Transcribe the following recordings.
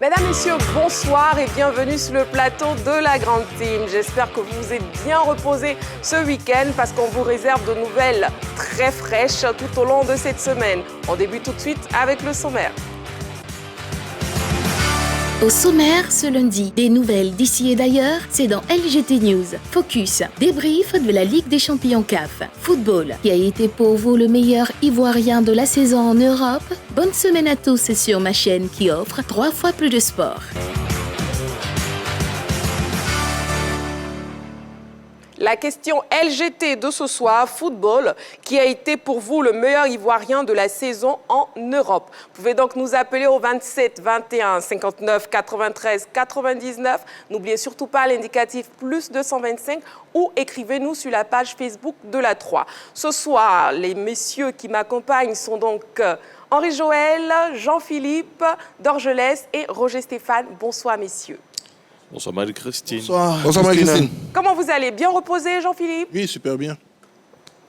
Mesdames, Messieurs, bonsoir et bienvenue sur le plateau de la Grande Team. J'espère que vous vous êtes bien reposés ce week-end parce qu'on vous réserve de nouvelles très fraîches tout au long de cette semaine. On débute tout de suite avec le sommaire. Au sommaire, ce lundi, des nouvelles d'ici et d'ailleurs, c'est dans LGT News. Focus, débrief de la Ligue des Champions CAF. Football, qui a été pour vous le meilleur ivoirien de la saison en Europe. Bonne semaine à tous sur ma chaîne qui offre 3 fois plus de sport. La question LGT de ce soir, football, qui a été pour vous le meilleur ivoirien de la saison en Europe. Vous pouvez donc nous appeler au 27 21 59 93 99. N'oubliez surtout pas l'indicatif plus 225 ou écrivez-nous sur la page Facebook de la 3. Ce soir, les messieurs qui m'accompagnent sont donc Henri-Joël, Jean-Philippe, Dorgelès et Roger Stéphane. Bonsoir messieurs. Bonsoir Marie-Christine. Bonsoir Marie-Christine. Comment vous allez? Bien reposé, Jean-Philippe? Oui, super bien.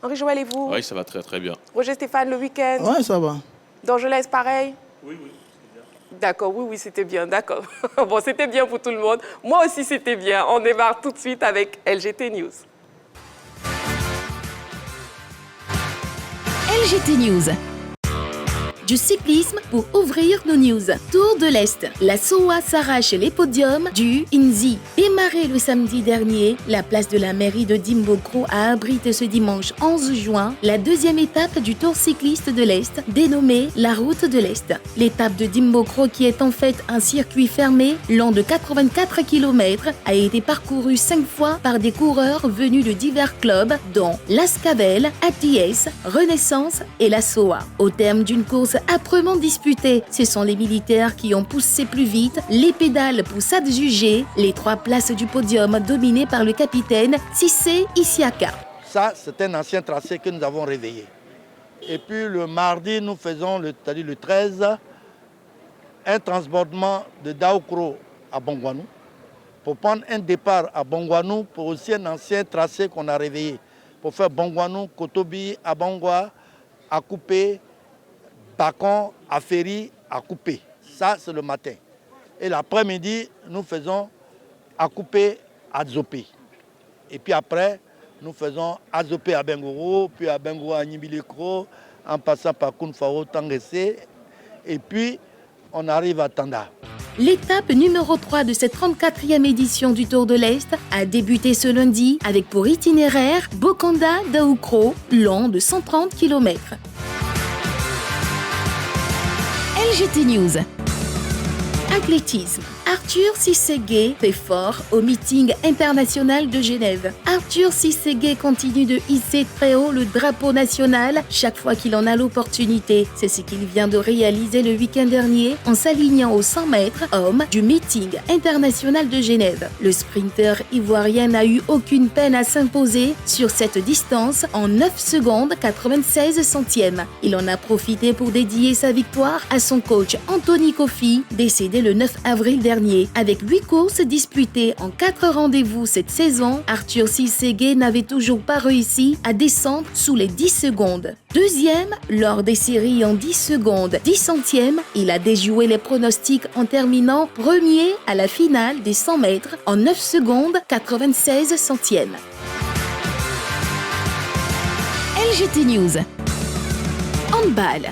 Henri-Joël et vous? Oui, ça va très très bien. Roger Stéphane, le week-end? Ouais, ça va. Dorgelès, pareil? Oui, c'était bien. D'accord, oui, c'était bien, d'accord. Bon, c'était bien pour tout le monde. Moi aussi, c'était bien. On démarre tout de suite avec LGT News. LGT News. Du cyclisme pour ouvrir nos news. Tour de l'Est. La SOA s'arrache les podiums du INSI. Démarré le samedi dernier, la place de la mairie de Dimbokro a abrité ce dimanche 11 juin la deuxième étape du Tour cycliste de l'Est, dénommée la Route de l'Est. L'étape de Dimbokro, qui est en fait un circuit fermé long de 84 km, a été parcourue 5 fois par des coureurs venus de divers clubs, dont l'Ascavel, ATS, Renaissance et la SOA. Au terme d'une course âprement disputée, ce sont les militaires qui ont poussé plus vite, les pédales pour s'adjuger les 3 places du podium dominées par le capitaine Cissé Isiaka. Ça, c'est un ancien tracé que nous avons réveillé. Et puis le mardi, nous faisons, c'est-à-dire le 13, un transbordement de Daoukro à Bongwanou pour prendre un départ à Bongwanou pour aussi un ancien tracé qu'on a réveillé. Pour faire Bongwanou, Kotobi, Abangwa, Akupé, Bacon, Aferi, Akupé. Ça, c'est le matin. Et l'après-midi, nous faisons Akupé, Adzopé. Et puis après, nous faisons Adzopé à Bengoro, puis à Bengoro à Nibilikro, en passant par Kounfao, Tanguessé. Et puis, on arrive à Tanda. L'étape numéro 3 de cette 34e édition du Tour de l'Est a débuté ce lundi avec pour itinéraire Bokanda-Daoukro, long de 130 km. LGT News. Athlétisme. Arthur Cissé-Gueye fait fort au meeting international de Genève. Arthur Cissé-Gueye continue de hisser très haut le drapeau national chaque fois qu'il en a l'opportunité. C'est ce qu'il vient de réaliser le week-end dernier en s'alignant aux 100 mètres hommes du meeting international de Genève. Le sprinter ivoirien n'a eu aucune peine à s'imposer sur cette distance en 9 secondes 96 centièmes. Il en a profité pour dédier sa victoire à son coach Anthony Kofi, décédé le 9 avril dernier. Avec 8 courses disputées en 4 rendez-vous cette saison, Arthur Cissé-Gueye n'avait toujours pas réussi à descendre sous les 10 secondes. Deuxième, lors des séries en 10 secondes 10 centièmes, il a déjoué les pronostics en terminant premier à la finale des 100 mètres en 9 secondes 96 centièmes. LGT News. Handball.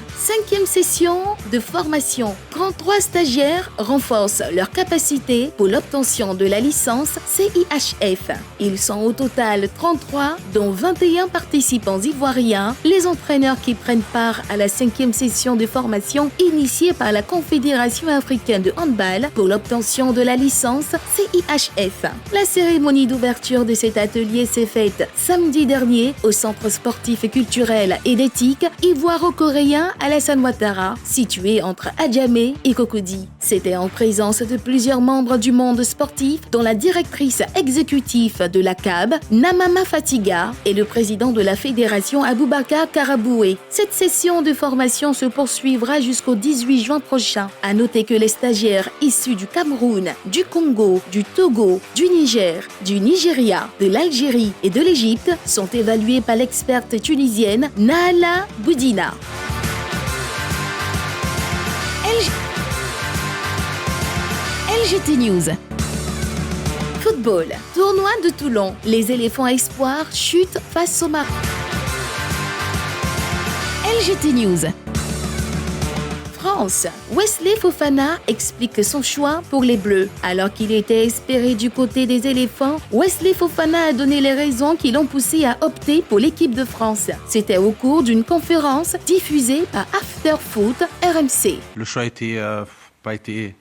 5e session de formation. 33 stagiaires renforcent leurs capacités pour l'obtention de la licence CIHF. Ils sont au total 33, dont 21 participants ivoiriens. Les entraîneurs qui prennent part à la 5e session de formation initiée par la Confédération africaine de handball pour l'obtention de la licence CIHF. La cérémonie d'ouverture de cet atelier s'est faite samedi dernier au Centre sportif et culturel et d'éthique ivoiro-coréen Alassane Ouattara, situé entre Adjamé et Cocody. C'était en présence de plusieurs membres du monde sportif, dont la directrice exécutive de la CAB, Namama Fatiga, et le président de la fédération Aboubakar Karaboué. Cette session de formation se poursuivra jusqu'au 18 juin prochain. À noter que les stagiaires issus du Cameroun, du Congo, du Togo, du Niger, du Nigeria, de l'Algérie et de l'Égypte sont évalués par l'experte tunisienne Naala Boudina. LGT News. Football. Tournoi de Toulon. Les éléphants espoirs chutent face au Maroc. LGT News. France. Wesley Fofana explique son choix pour les Bleus. Alors qu'il était espéré du côté des éléphants, Wesley Fofana a donné les raisons qui l'ont poussé à opter pour l'équipe de France. C'était au cours d'une conférence diffusée par After Foot RMC. Le choix a été,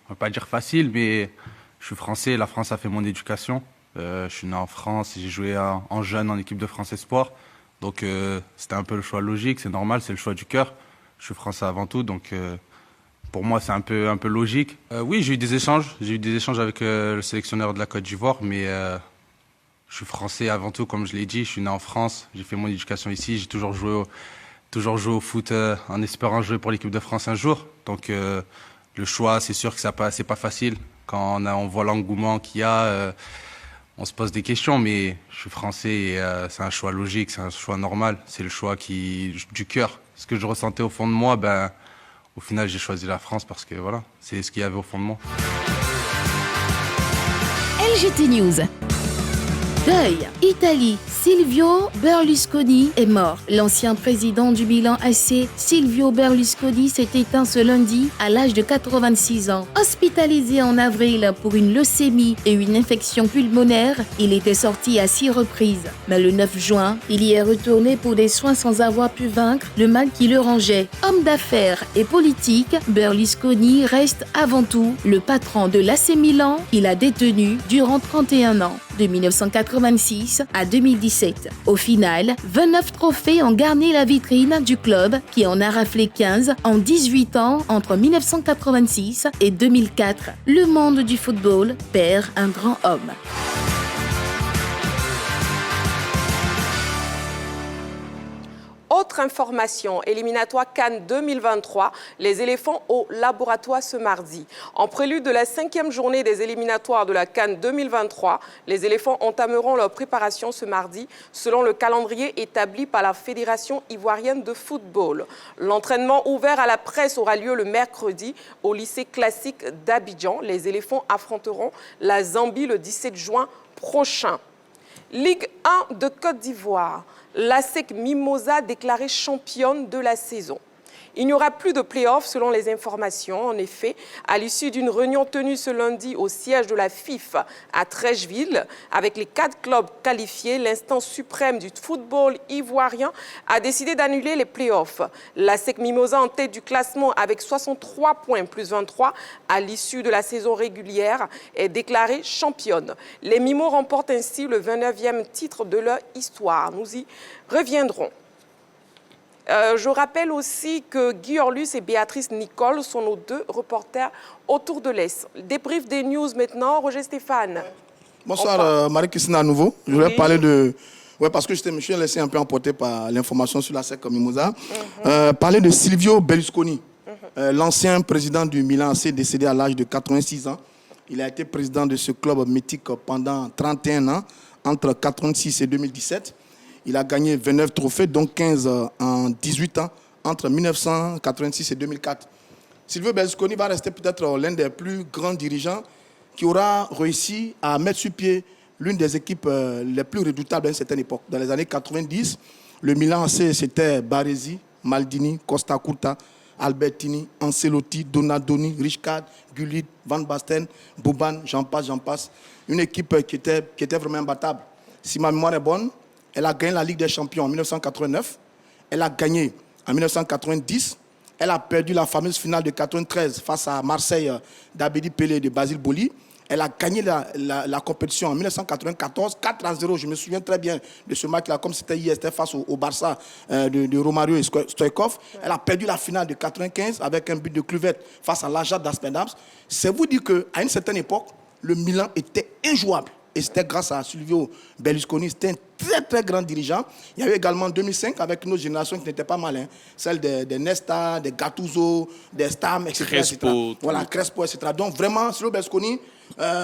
on va pas dire facile, mais je suis français, la France a fait mon éducation. Je suis né en France, j'ai joué en jeune en équipe de France Espoir. Donc c'était un peu le choix logique, c'est normal, c'est le choix du cœur. Je suis français avant tout, donc pour moi c'est un peu logique. Oui, j'ai eu des échanges avec le sélectionneur de la Côte d'Ivoire, mais je suis français avant tout, comme je l'ai dit, je suis né en France, j'ai fait mon éducation ici, j'ai toujours joué au foot en espérant jouer pour l'équipe de France un jour. Donc le choix, c'est sûr que c'est pas facile. Quand on voit l'engouement qu'il y a, on se pose des questions, mais je suis français et c'est un choix logique, c'est un choix normal, c'est le choix du cœur. Ce que je ressentais au fond de moi, au final j'ai choisi la France parce que voilà, c'est ce qu'il y avait au fond de moi. LGT News. Deuil. Italie. Silvio Berlusconi est mort. L'ancien président du Milan AC, Silvio Berlusconi, s'est éteint ce lundi à l'âge de 86 ans. Hospitalisé en avril pour une leucémie et une infection pulmonaire, il était sorti à 6 reprises. Mais le 9 juin, il y est retourné pour des soins sans avoir pu vaincre le mal qui le rongeait. Homme d'affaires et politique, Berlusconi reste avant tout le patron de l'AC Milan qu'il a détenu durant 31 ans, de 1986 à 2017. Au final, 29 trophées ont garni la vitrine du club qui en a raflé 15 en 18 ans entre 1986 et 2004. Le monde du football perd un grand homme. Autre information, éliminatoire Cannes 2023, les éléphants au laboratoire ce mardi. En prélude de la 5e journée des éliminatoires de la Cannes 2023, les éléphants entameront leur préparation ce mardi selon le calendrier établi par la Fédération ivoirienne de football. L'entraînement ouvert à la presse aura lieu le mercredi au lycée classique d'Abidjan. Les éléphants affronteront la Zambie le 17 juin prochain. Ligue 1 de Côte d'Ivoire. L'ASEC Mimosa déclarée championne de la saison. Il n'y aura plus de play-off selon les informations. En effet, à l'issue d'une réunion tenue ce lundi au siège de la FIF à Treichville, avec les 4 clubs qualifiés, l'instance suprême du football ivoirien a décidé d'annuler les play-offs. L'ASEC Mimosa en tête du classement avec 63 points plus 23 à l'issue de la saison régulière est déclarée championne. Les Mimos remportent ainsi le 29e titre de leur histoire. Nous y reviendrons. Je rappelle aussi que Guy Orlus et Béatrice Nicole sont nos 2 reporters autour de l'Est. Débrief des news maintenant, Roger Stéphane. Bonsoir Marie-Christine à nouveau. Je voulais parler de... Oui, parce que je me suis laissé un peu emporter par l'information sur la SEC Mimosa. Parler de Silvio Berlusconi, l'ancien président du Milan AC, décédé à l'âge de 86 ans. Il a été président de ce club mythique pendant 31 ans, entre 86 et 2017. Il a gagné 29 trophées, dont 15 en 18 ans, entre 1986 et 2004. Silvio Berlusconi va rester peut-être l'un des plus grands dirigeants qui aura réussi à mettre sur pied l'une des équipes les plus redoutables à une certaine époque. Dans les années 90, le Milan AC, c'était Baresi, Maldini, Costa Curta, Albertini, Ancelotti, Donadoni, Rijkaard, Gullit, Van Basten, Boban, j'en passe. Une équipe qui était vraiment imbattable. Si ma mémoire est bonne, elle a gagné la Ligue des Champions en 1989. Elle a gagné en 1990. Elle a perdu la fameuse finale de 93 face à Marseille d'Abedi Pelé et de Basile Boli. Elle a gagné la compétition en 1994, 4-0. Je me souviens très bien de ce match-là, comme c'était hier, c'était face au Barça de Romario et Stoïkov. Elle a perdu la finale de 95 avec un but de Kluivert face à l'Ajax d'Aspendams. C'est vous dire qu'à une certaine époque, le Milan était injouable. Et c'était grâce à Silvio Berlusconi. C'était un très, très grand dirigeant. Il y avait également en 2005, avec une autre génération qui n'était pas mal, hein, celle des Nesta, des Gattuso, des Stam, etc. Crespo. Voilà, Crespo, etc. Donc vraiment, Silvio Berlusconi,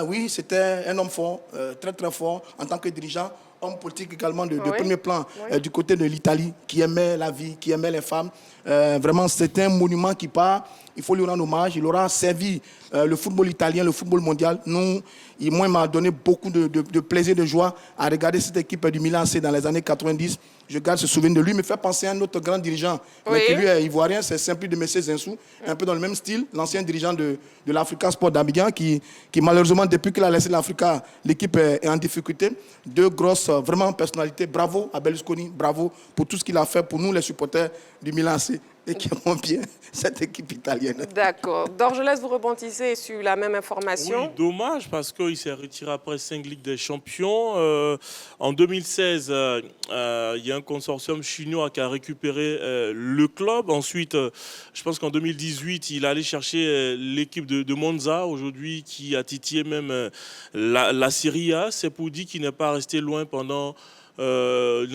oui, c'était un homme fort, très, très fort en tant que dirigeant. homme politique également de Oui. premier plan Oui. du côté de l'Italie, qui aimait la vie, qui aimait les femmes. Vraiment, c'est un monument qui part. Il faut lui rendre hommage. Il aura servi le football italien, le football mondial. Moi, il m'a donné beaucoup de plaisir, de joie à regarder cette équipe du Milan AC dans les années 90. Je garde ce souvenir de lui. Il me fait penser à un autre grand dirigeant, mais qui lui est ivoirien, c'est Simpli de Messé Zinsou, un peu dans le même style, l'ancien dirigeant de l'Africa Sport d'Abidjan, qui malheureusement, depuis qu'il a laissé l'Africa, l'équipe est en difficulté. Deux grosses, vraiment, personnalités. Bravo à Berlusconi, bravo pour tout ce qu'il a fait pour nous, les supporters du Milan AC, et qui aimons bien cette équipe italienne. D'accord. Dorgelès, vous rebondissez sur la même information. Oui, dommage parce qu'il s'est retiré après 5 Ligues des Champions. En 2016, il y a un consortium chinois qui a récupéré le club. Ensuite, je pense qu'en 2018, il allait chercher l'équipe de Monza, aujourd'hui qui a titillé même la Serie A. C'est pour dire qu'il n'est pas resté loin pendant... il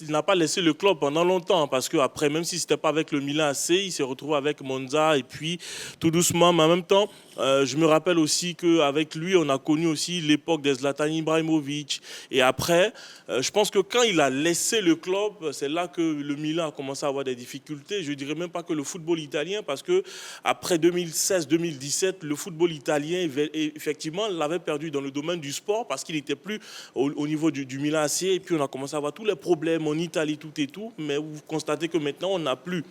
n'a pas laissé le club pendant longtemps parce qu'après, même si ce n'était pas avec le Milan AC, il s'est retrouvé avec Monza et puis tout doucement. Mais en même temps, je me rappelle aussi qu'avec lui, on a connu aussi l'époque de Zlatan Ibrahimovic. Et après, je pense que quand il a laissé le club, c'est là que le Milan a commencé à avoir des difficultés. Je ne dirais même pas que le football italien, parce qu'après 2016-2017, le football italien, effectivement, l'avait perdu dans le domaine du sport parce qu'il n'était plus au niveau du Milan AC. Et puis on a commencé à avoir tous les problèmes en Italie, tout et tout. Mais vous constatez que maintenant, on n'a plus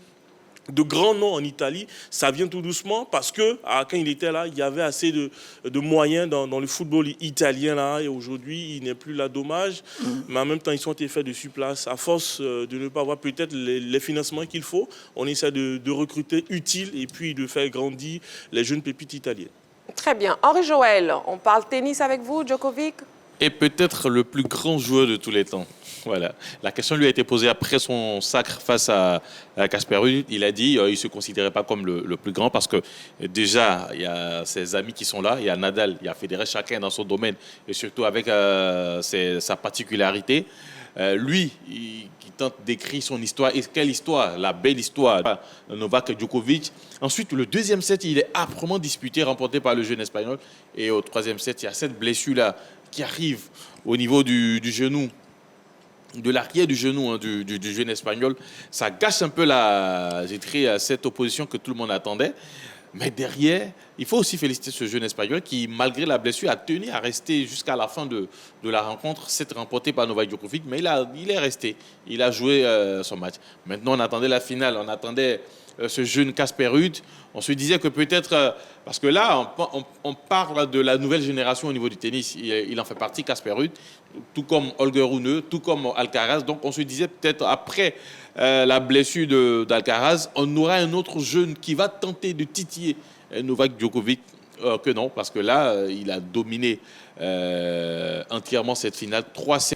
de grands noms en Italie. Ça vient tout doucement parce que quand il était là, il y avait assez de moyens dans le football italien là. Et aujourd'hui, il n'est plus là, dommage. Mais en même temps, ils ont été faits dessus place. À force de ne pas avoir peut-être les financements qu'il faut, on essaie de recruter utile et puis de faire grandir les jeunes pépites italiennes. Très bien. Henri Joël, on parle tennis avec vous, Djokovic? Et peut-être le plus grand joueur de tous les temps. Voilà. La question lui a été posée après son sacre face à Casper Ruud. Il a dit qu'il ne se considérait pas comme le plus grand parce que déjà, il y a ses amis qui sont là. Il y a Nadal, il y a Federer, chacun dans son domaine et surtout avec sa particularité. Lui, qui tente d'écrire son histoire. Et quelle histoire? La belle histoire. Novak Djokovic. Ensuite, le deuxième set, il est âprement disputé, remporté par le jeune Espagnol. Et au troisième set, il y a cette blessure-là qui arrive au niveau du genou, de l'arrière du genou du jeune Espagnol. Ça gâche un peu cette opposition que tout le monde attendait. Mais derrière, il faut aussi féliciter ce jeune Espagnol qui, malgré la blessure, a tenu à rester jusqu'à la fin de la rencontre. C'est remporté par Novak Djokovic, mais il est resté. Il a joué son match. Maintenant, on attendait la finale. On attendait ce jeune Casper Ruud. On se disait que peut-être... parce que là, on parle de la nouvelle génération au niveau du tennis. Il en fait partie, Casper Ruud, tout comme Holger Rune, tout comme Alcaraz. Donc, on se disait peut-être après la blessure d'Alcaraz, on aura un autre jeune qui va tenter de titiller Novak Djokovic. Que non, parce que là, il a dominé entièrement cette finale. 3-7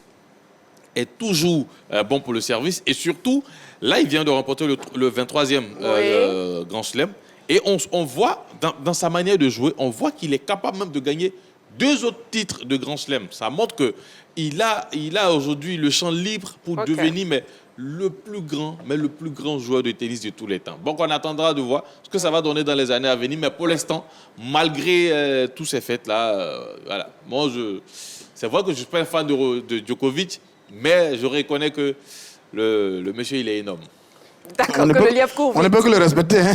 est toujours bon pour le service. Et surtout, là, il vient de remporter le 23e Grand Chelem. Et on voit, dans sa manière de jouer, on voit qu'il est capable même de gagner 2 autres titres de Grand Chelem. Ça montre qu'il a aujourd'hui le champ libre pour devenir le plus grand joueur de tennis de tous les temps. Donc, on attendra de voir ce que ça va donner dans les années à venir. Mais pour l'instant, malgré tous ces faits-là, voilà. Moi, c'est vrai que je ne suis pas un fan de Djokovic, mais je reconnais que le monsieur, il est énorme. D'accord, que le lièvre court vite. On ne peut que le respecter. Hein.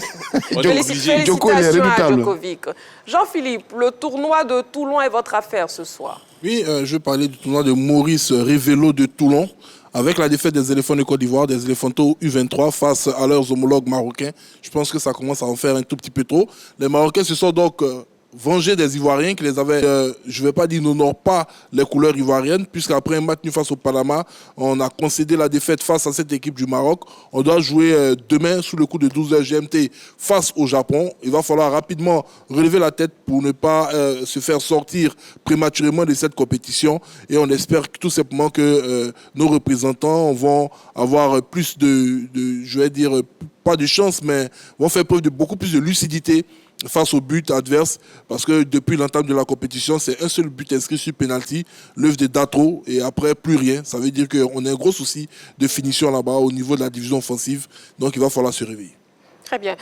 Félicitations à Djokovic. Jean-Philippe, le tournoi de Toulon est votre affaire ce soir. Oui, je vais parler du tournoi de Maurice Révélo de Toulon. Avec la défaite des éléphants de Côte d'Ivoire, des éléphantos U23 face à leurs homologues marocains, je pense que ça commence à en faire un tout petit peu trop. Les Marocains se sont donc vengés des Ivoiriens qui les avaient, je ne vais pas dire n'honorent pas les couleurs ivoiriennes, puisqu'après un match nul face au Panama, on a concédé la défaite face à cette équipe du Maroc. On doit jouer demain sous le coup de 12h GMT face au Japon. Il va falloir rapidement relever la tête pour ne pas se faire sortir prématurément de cette compétition. Et on espère tout simplement que nos représentants vont avoir plus je vais dire, pas de chance, mais vont faire preuve de beaucoup plus de lucidité face au but adverse, parce que depuis l'entame de la compétition, c'est un seul but inscrit sur penalty, l'œuvre de Datro, et après plus rien. Ça veut dire qu'on a un gros souci de finition là-bas au niveau de la division offensive, donc il va falloir se réveiller. Très bien.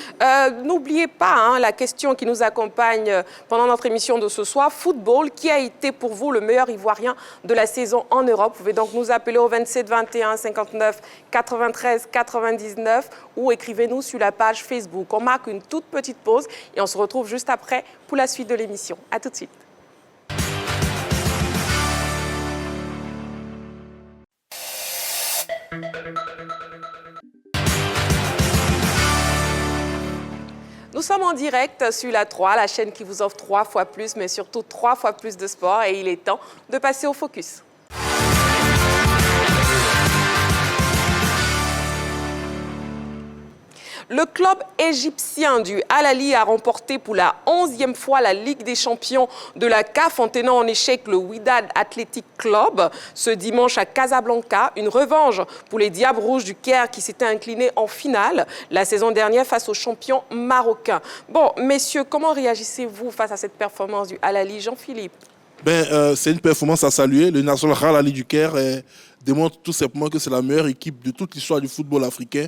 N'oubliez pas la question qui nous accompagne pendant notre émission de ce soir. Football, qui a été pour vous le meilleur Ivoirien de la saison en Europe? Vous pouvez donc nous appeler au 27 21 59 93 99 ou écrivez-nous sur la page Facebook. On marque une toute petite pause et on se retrouve juste après pour la suite de l'émission. À tout de suite. Nous sommes en direct sur la 3, la chaîne qui vous offre 3 fois plus, mais surtout 3 fois plus de sport. Et il est temps de passer au focus. Le club égyptien du Al Ahly a remporté pour la 11e fois la Ligue des champions de la CAF en tenant en échec le Wydad Athletic Club ce dimanche à Casablanca. Une revanche pour les Diables Rouges du Caire qui s'étaient inclinés en finale la saison dernière face aux champions marocains. Bon, messieurs, comment réagissez-vous face à cette performance du Al Ahly, Jean-Philippe? C'est une performance à saluer. Le National Al Ahly du Caire démontre tout simplement que c'est la meilleure équipe de toute l'histoire du football africain.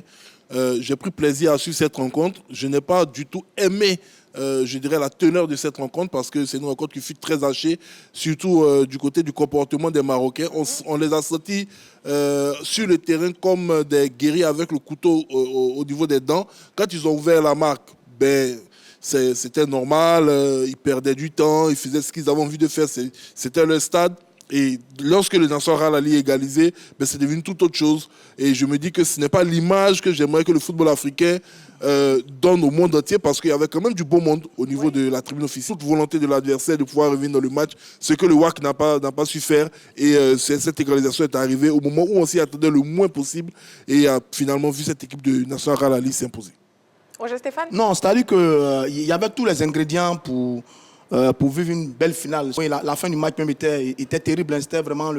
J'ai pris plaisir à suivre cette rencontre. Je n'ai pas du tout aimé, je dirais, la teneur de cette rencontre parce que c'est une rencontre qui fut très hachée, surtout du côté du comportement des Marocains. On les a sentis sur le terrain comme des guerriers avec le couteau au niveau des dents. Quand ils ont ouvert la marque, c'était normal, ils perdaient du temps, ils faisaient ce qu'ils avaient envie de faire, c'était leur stade. Et lorsque le Nassr Al Ahly égalisé, c'est devenu toute autre chose. Et je me dis que ce n'est pas l'image que j'aimerais que le football africain donne au monde entier, parce qu'il y avait quand même du beau monde au niveau de la tribune officielle. Toute volonté de l'adversaire de pouvoir revenir dans le match, ce que le WAC n'a pas su faire. Et cette égalisation est arrivée au moment où on s'y attendait le moins possible. Et a finalement vu cette équipe de Nassr Al Ahly s'imposer. Roger Stéphane? Non, c'est-à-dire qu'il y avait tous les ingrédients pour vivre une belle finale. La fin du match même était terrible. C'était vraiment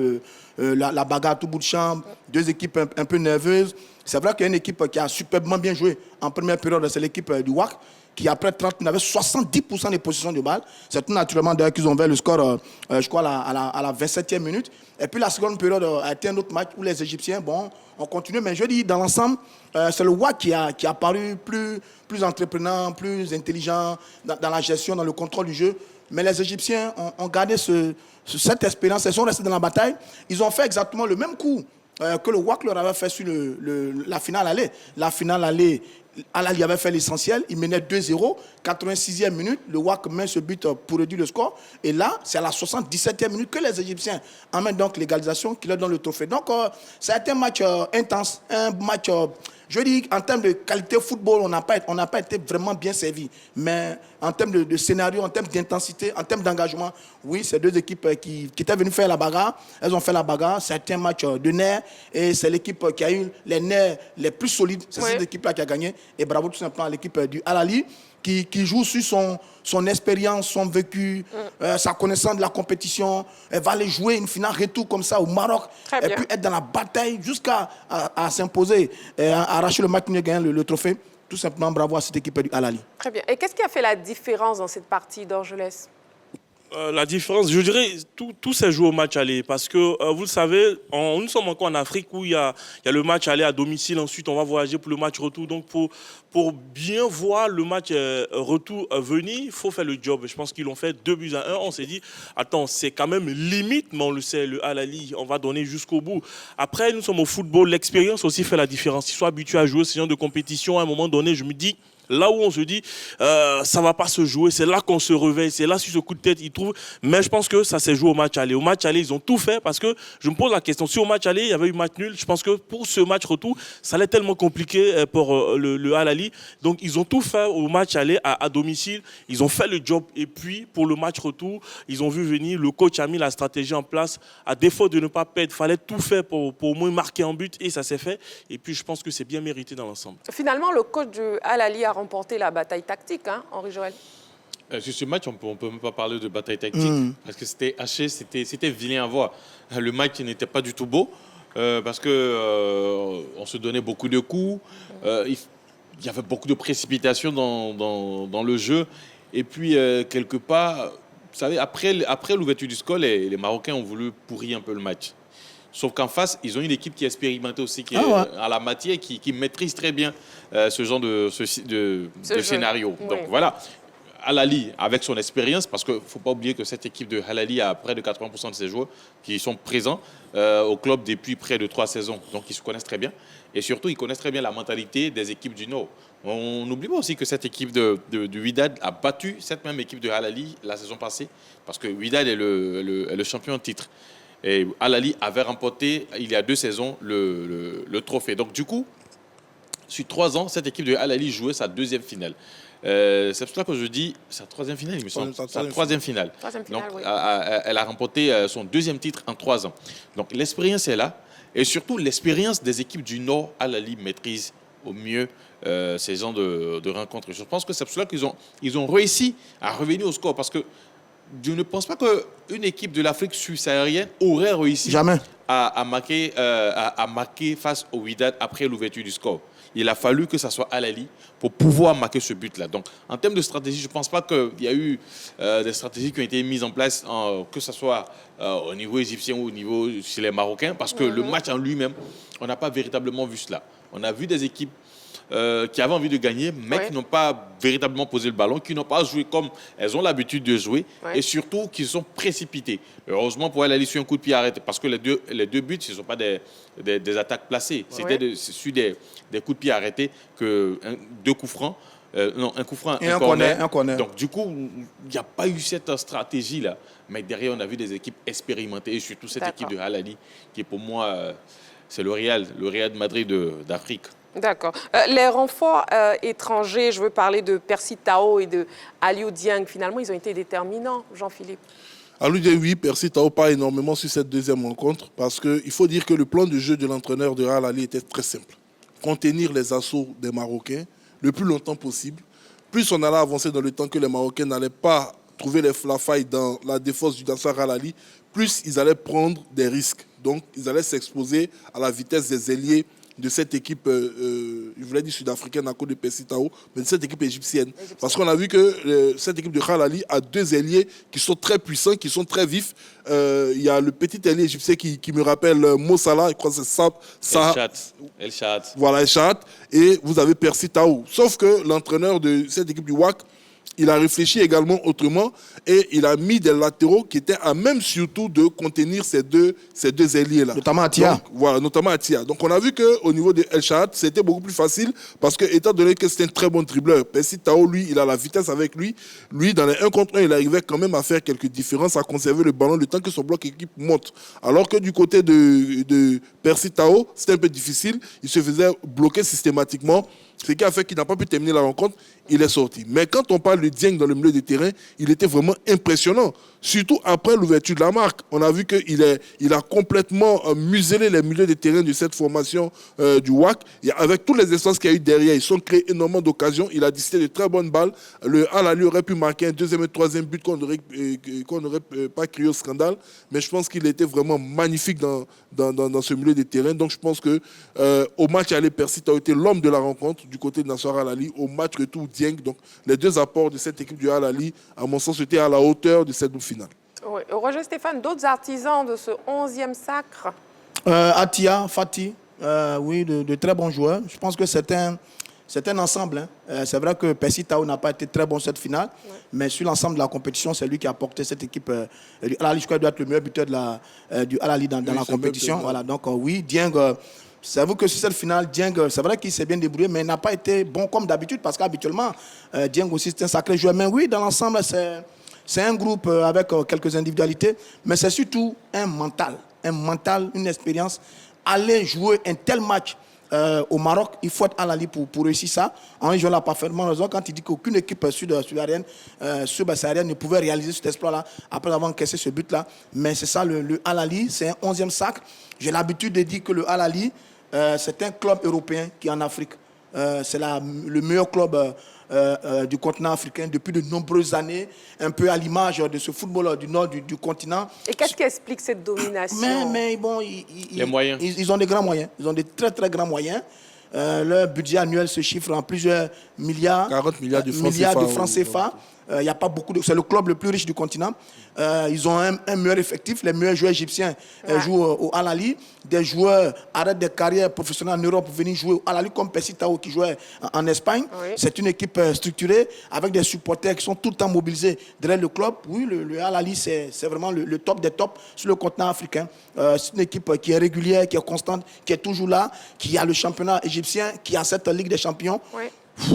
la bagarre à tout bout de champ. Deux équipes un peu nerveuses. C'est vrai qu'il y a une équipe qui a superbement bien joué en première période. C'est l'équipe du WAC qui, après 30 minutes, avait 70% des possessions de balles. C'est tout naturellement d'ailleurs qu'ils ont ouvert le score, je crois, à la 27e minute. Et puis la seconde période a été un autre match où les Égyptiens, ont continué. Mais je dis, dans l'ensemble, c'est le WAC qui a paru plus entreprenant, plus intelligent dans la gestion, dans le contrôle du jeu. Mais les Égyptiens ont gardé cette expérience. Ils sont restés dans la bataille. Ils ont fait exactement le même coup que le WAC leur avait fait sur la finale aller. La finale aller, Al Ahly avait fait l'essentiel. Il menait 2-0. 86e minute, le WAC met ce but pour réduire le score. Et là, c'est à la 77e minute que les Égyptiens amènent donc l'égalisation qui leur donne le trophée. Donc, ça a été un match intense, un match... je dis, en termes de qualité football, on n'a pas été vraiment bien servi. Mais en termes de scénario, en termes d'intensité, en termes d'engagement, oui, c'est deux équipes qui étaient venues faire la bagarre. Elles ont fait la bagarre. C'était un match de nerfs. Et c'est l'équipe qui a eu les nerfs les plus solides. C'est cette équipe-là qui a gagné. Et bravo tout simplement à l'équipe du Al Ahly qui joue sur son expérience, son vécu, sa connaissance de la compétition. Elle va aller jouer une finale retour comme ça au Maroc. Et puis être dans la bataille jusqu'à s'imposer, à arracher le match et gagner le trophée. Tout simplement, bravo à cette équipe du Al Ahly. Très bien. Et qu'est-ce qui a fait la différence dans cette partie d'Orgelès? La différence, je dirais, tout s'est joué au match aller. Parce que, vous le savez, nous sommes encore en Afrique où il y a le match aller à domicile. Ensuite, on va voyager pour le match retour. Donc, pour bien voir le match retour venir, il faut faire le job. Je pense qu'ils l'ont fait 2-1. On s'est dit, attends, c'est quand même limite, mais on le sait, le Al Ahly, on va donner jusqu'au bout. Après, nous sommes au football. L'expérience aussi fait la différence. Ils sont habitués à jouer ce genre de compétition. À un moment donné, je me dis... Là où on se dit, ça ne va pas se jouer, c'est là qu'on se réveille, c'est là sur ce coup de tête, ils trouvent. Mais je pense que ça s'est joué au match aller. Au match aller, ils ont tout fait parce que je me pose la question. Si au match aller, il y avait eu match nul, je pense que pour ce match retour, ça allait tellement compliqué pour le Al Ahly. Donc, ils ont tout fait au match aller à domicile. Ils ont fait le job. Et puis, pour le match retour, ils ont vu venir. Le coach a mis la stratégie en place. À défaut de ne pas perdre, il fallait tout faire pour au moins marquer un but. Et ça s'est fait. Et puis, je pense que c'est bien mérité dans l'ensemble. Finalement, le coach du Al Ahly a remporté la bataille tactique, Henri Joël. Sur ce match, on peut même pas parler de bataille tactique parce que c'était haché, c'était vilain à voir. Le match n'était pas du tout beau parce que on se donnait beaucoup de coups. Il y avait beaucoup de précipitation dans le jeu. Et puis, quelque part, vous savez, après l'ouverture du score, les Marocains ont voulu pourrir un peu le match. Sauf qu'en face, ils ont une équipe qui est expérimentée aussi, qui est à la matière, qui maîtrise très bien ce genre de scénario. Oui. Donc voilà, Al Ahly, avec son expérience, parce qu'il ne faut pas oublier que cette équipe de Al Ahly a près de 80% de ses joueurs qui sont présents au club depuis près de 3 saisons. Donc ils se connaissent très bien. Et surtout, ils connaissent très bien la mentalité des équipes du Nord. On n'oublie pas aussi que cette équipe de Wydad a battu cette même équipe de Al Ahly la saison passée, parce que Wydad est le champion en titre. Et Al Ahly avait remporté, il y a 2 saisons, le trophée. Donc du coup, sur 3 ans, cette équipe de Al Ahly jouait sa 2e finale. C'est pour cela que je dis sa 3e finale, il me semble. Sa 3e finale. Donc, oui. elle a remporté son 2e titre en 3 ans. Donc, l'expérience est là. Et surtout, l'expérience des équipes du Nord, Al Ahly maîtrise au mieux ces genres de rencontres. Je pense que c'est pour cela qu'ils ont réussi à revenir au score. Parce que je ne pense pas qu'une équipe de l'Afrique subsaharienne aurait réussi à marquer face au Wydad après l'ouverture du score. Il a fallu que ce soit Al Ahly pour pouvoir marquer ce but-là. Donc, en termes de stratégie, je ne pense pas qu'il y a eu des stratégies qui ont été mises en place, que ce soit au niveau égyptien ou au niveau chez les Marocains, parce que le match en lui-même, on n'a pas véritablement vu cela. On a vu des équipes qui avaient envie de gagner, mais qui n'ont pas véritablement posé le ballon, qui n'ont pas joué comme elles ont l'habitude de jouer, et surtout qui sont précipités. Heureusement pour Al Ahly sur un coup de pied arrêté, parce que les deux buts, ce ne sont pas des attaques placées, c'était sur des coups de pied arrêtés, deux coups francs. Un coup franc, un corner. Donc, du coup, il n'y a pas eu cette stratégie-là. Mais derrière, on a vu des équipes expérimentées, et surtout cette équipe de Al Ahly, qui pour moi, c'est le Real de Madrid d'Afrique. D'accord. Les renforts étrangers, je veux parler de Percy Tao et de Aliou Dieng, finalement, ils ont été déterminants, Jean-Philippe. Aliou Dieng, oui, Percy Tao pas énormément sur cette 2e rencontre, parce qu'il faut dire que le plan de jeu de l'entraîneur de Al Ahly était très simple. Contenir les assauts des Marocains le plus longtemps possible. Plus on allait avancer dans le temps que les Marocains n'allaient pas trouver la faille dans la défense du Nassr Al Ahly, plus ils allaient prendre des risques. Donc, ils allaient s'exposer à la vitesse des ailiers de cette équipe, je voulais dire sud-africaine à cause de Percy Tao, mais de cette équipe égyptienne. Parce qu'on a vu que cette équipe de Al Ahly a 2 ailiers qui sont très puissants, qui sont très vifs. Il y a le petit ailier égyptien qui me rappelle Mo Salah, je crois que c'est El Shahat. Voilà, El Shahat. Et vous avez Percy Tao. Sauf que l'entraîneur de cette équipe du WAC, il a réfléchi également autrement et il a mis des latéraux qui étaient à même surtout de contenir ces deux ailiers-là. Notamment Atia. Voilà, notamment Atia. Donc on a vu qu'au niveau de El Shahat, c'était beaucoup plus facile parce que, étant donné que c'était un très bon dribbleur, Percy Tao, lui, il a la vitesse avec lui. Lui, dans les 1 contre 1, il arrivait quand même à faire quelques différences, à conserver le ballon le temps que son bloc équipe monte. Alors que du côté de Percy Tao, c'était un peu difficile. Il se faisait bloquer systématiquement. Ce qui a fait qu'il n'a pas pu terminer la rencontre, il est sorti. Mais quand on parle de Dieng dans le milieu de terrain, il était vraiment impressionnant. Surtout après l'ouverture de la marque. On a vu qu'il a complètement muselé les milieux de terrain de cette formation du WAC. Et avec tous les espaces qu'il y a eu derrière, ils ont créé énormément d'occasions. Il a décidé de très bonnes balles. Le Al Ahly aurait pu marquer un 2e et 3e but qu'on n'aurait pas crié au scandale. Mais je pense qu'il était vraiment magnifique dans ce milieu de terrain. Donc je pense qu'au match aller, Percy a été l'homme de la rencontre du côté de Nassr Al Ahly. Au match retour, Dieng. Donc les 2 apports de cette équipe du Al Ahly, à mon sens, étaient à la hauteur de cette double finale. Oui. Roger Stéphane, d'autres artisans de ce 11e sacre? Atia, Fati, oui, de très bons joueurs. Je pense que c'est un ensemble. C'est vrai que Percy Tao n'a pas été très bon cette finale, mais sur l'ensemble de la compétition, c'est lui qui a porté cette équipe du Al Ahly. Je crois qu'il doit être le meilleur buteur du Al Ahly dans la compétition. Voilà, donc oui, Dieng, c'est vrai que sur cette finale, Dieng, c'est vrai qu'il s'est bien débrouillé, mais il n'a pas été bon comme d'habitude, parce qu'habituellement, Dieng aussi, c'est un sacré joueur. Mais oui, dans l'ensemble, c'est un groupe avec quelques individualités, mais c'est surtout un mental, une expérience. Aller jouer un tel match au Maroc, il faut être Al Ahly pour réussir ça. En jouant là parfaitement raison quand il dit qu'aucune équipe sud-saharienne ne pouvait réaliser cet exploit-là après avoir encaissé ce but-là. Mais c'est ça, le Al Ahly, c'est un 11e sacre. J'ai l'habitude de dire que le Al Ahly, c'est un club européen qui est en Afrique. C'est le meilleur club du continent africain depuis de nombreuses années, un peu à l'image de ce football du nord du continent. Et qu'est-ce qui explique cette domination? Mais bon, les moyens. Ils ont des grands moyens. Ils ont des très très grands moyens. Leur budget annuel se chiffre en plusieurs milliards. 40 milliards de francs CFA. Il y a pas beaucoup c'est le club le plus riche du continent. Ils ont un meilleur effectif. Les meilleurs joueurs égyptiens jouent au Al Ahly. Des joueurs arrêtent des carrières professionnelles en Europe pour venir jouer au Al Ahly, comme Percy Tao qui jouait en Espagne. Oui. C'est une équipe structurée avec des supporters qui sont tout le temps mobilisés derrière le club. Oui, le Al Ahly, c'est vraiment le top des tops sur le continent africain. C'est une équipe qui est régulière, qui est constante, qui est toujours là, qui a le championnat égyptien, qui a cette Ligue des Champions. Oui.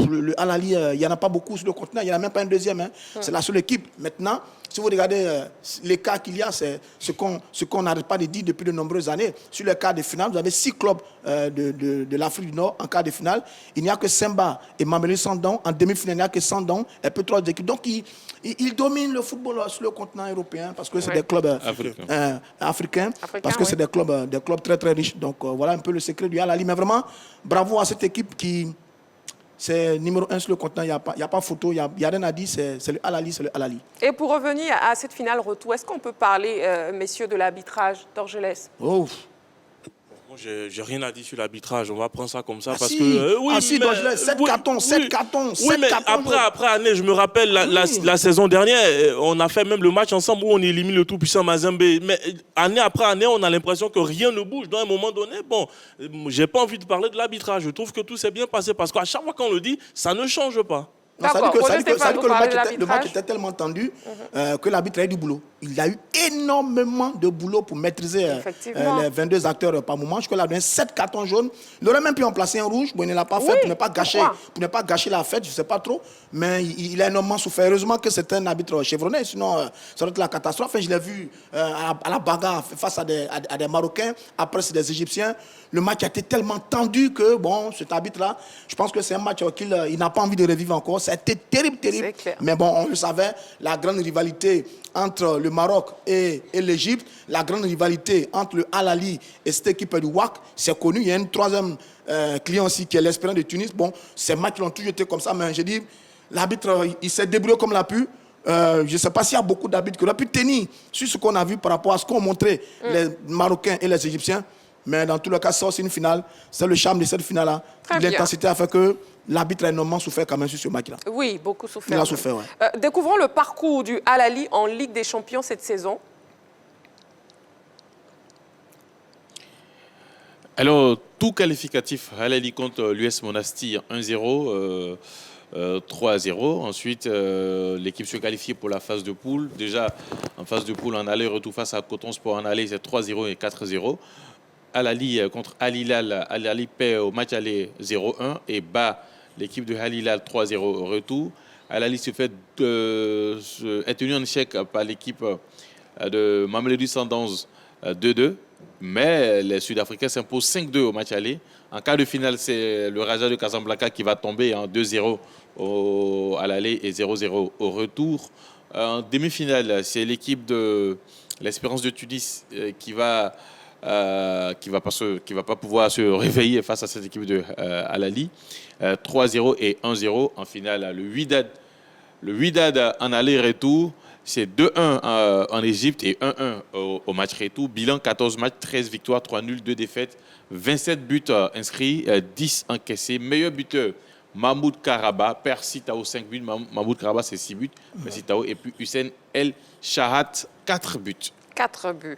Le Al Ahly, il n'y en a pas beaucoup sur le continent, il n'y en a même pas un deuxième. Hein. C'est la seule équipe. Maintenant, si vous regardez les cas qu'il y a, c'est ce qu'on n'arrête pas de dire depuis de nombreuses années. Sur le quart de finale, vous avez 6 clubs de l'Afrique du Nord en quart de finale. Il n'y a que Semba et Mamelodi Sundowns. En demi-finale, il n'y a que Sundowns et peu 3 équipes. Donc, ils dominent le football sur le continent européen parce que c'est des clubs africains. Parce que c'est des clubs très, très riches. Donc, voilà un peu le secret du Al Ahly. Mais vraiment, bravo à cette équipe qui... C'est numéro 1 sur le continent, il n'y a pas photo, il n'y a rien à dire, c'est le Al Ahly, c'est le Al Ahly. Et pour revenir à cette finale retour, est-ce qu'on peut parler, messieurs, de l'arbitrage d'Orgelès? J'ai rien à dire sur l'arbitrage, on va prendre ça comme ça parce si. que... oui, si, donc, 7 cartons, 7 cartons, 7 oui, mais cartons. après année, je me rappelle la saison dernière, on a fait même le match ensemble où on élimine le tout-puissant Mazembe. Mais année après année, on a l'impression que rien ne bouge. Dans un moment donné, bon, j'ai pas envie de parler de l'arbitrage. Je trouve que tout s'est bien passé parce qu'à chaque fois qu'on le dit, ça ne change pas. Non, ça dit que le match était tellement tendu que l'arbitre a eu du boulot. Il a eu énormément de boulot pour maîtriser les 22 acteurs par moment. Je crois qu'il a donné 7 cartons jaunes. Il aurait même pu en placer un rouge. Bon, il ne l'a pas fait pour ne pas gâcher la fête, je ne sais pas trop. Mais il a énormément souffert. Heureusement que c'est un arbitre chevronné, sinon ça aurait été la catastrophe. Je l'ai vu à la bagarre face à des Marocains. Après, c'est des Égyptiens. Le match a été tellement tendu que, bon, cet arbitre-là, je pense que c'est un match qu'il n'a pas envie de revivre encore. C'était terrible, terrible. Mais bon, on le savait, la grande rivalité entre le Maroc et l'Égypte, la grande rivalité entre le Al Ahly et cette équipe du WAC, c'est connu. Il y a un troisième client aussi qui est l'Espérance de Tunis. Bon, ces matchs ont toujours été comme ça, mais je dis, l'arbitre, il s'est débrouillé comme il a pu. Je ne sais pas s'il y a beaucoup d'arbitres qui auraient pu tenir sur ce qu'on a vu par rapport à ce qu'ont montré les Marocains et les Égyptiens. Mais dans tous les cas, ça c'est une finale. C'est le charme de cette finale-là. L'intensité a fait que l'arbitre a énormément souffert quand même sur ce match-là. Oui, beaucoup souffert. Il a souffert, oui. Découvrons le parcours du Al Ahly en Ligue des Champions cette saison. Alors, tout qualificatif, Al Ahly contre l'US Monastir 1-0, 3-0. Ensuite, l'équipe se qualifie pour la phase de poule. Déjà, en phase de poule, en aller-retour face à Coton Sport en aller, c'est 3-0 et 4-0. Al Ahly contre Al Hilal, Al Ahly perd au match aller 0-1 et bat l'équipe de Al Hilal 3-0 au retour. Al Ahly se fait est tenu en échec par l'équipe de Mamelodi Sundowns 2-2, mais les Sud-Africains s'imposent 5-2 au match aller. En quart de finale, c'est le Raja de Casablanca qui va tomber en 2-0 à l'aller et 0-0 au retour. En demi-finale, c'est l'équipe de l'Espérance de Tunis qui va pas pouvoir se réveiller face à cette équipe de Al Ahly. 3-0 et 1-0 en finale. Le Wydad en aller-retour, c'est 2-1 en Égypte et 1-1 au match retour. Bilan 14 matchs, 13 victoires, 3 nuls, 2 défaites, 27 buts inscrits, 10 encaissés. Meilleur buteur, Mahmoud Karaba, Percy Tao 5 buts, Mahmoud Karaba c'est 6 buts, Percy Tao et puis Hussein El Shahat 4 buts. 4 buts.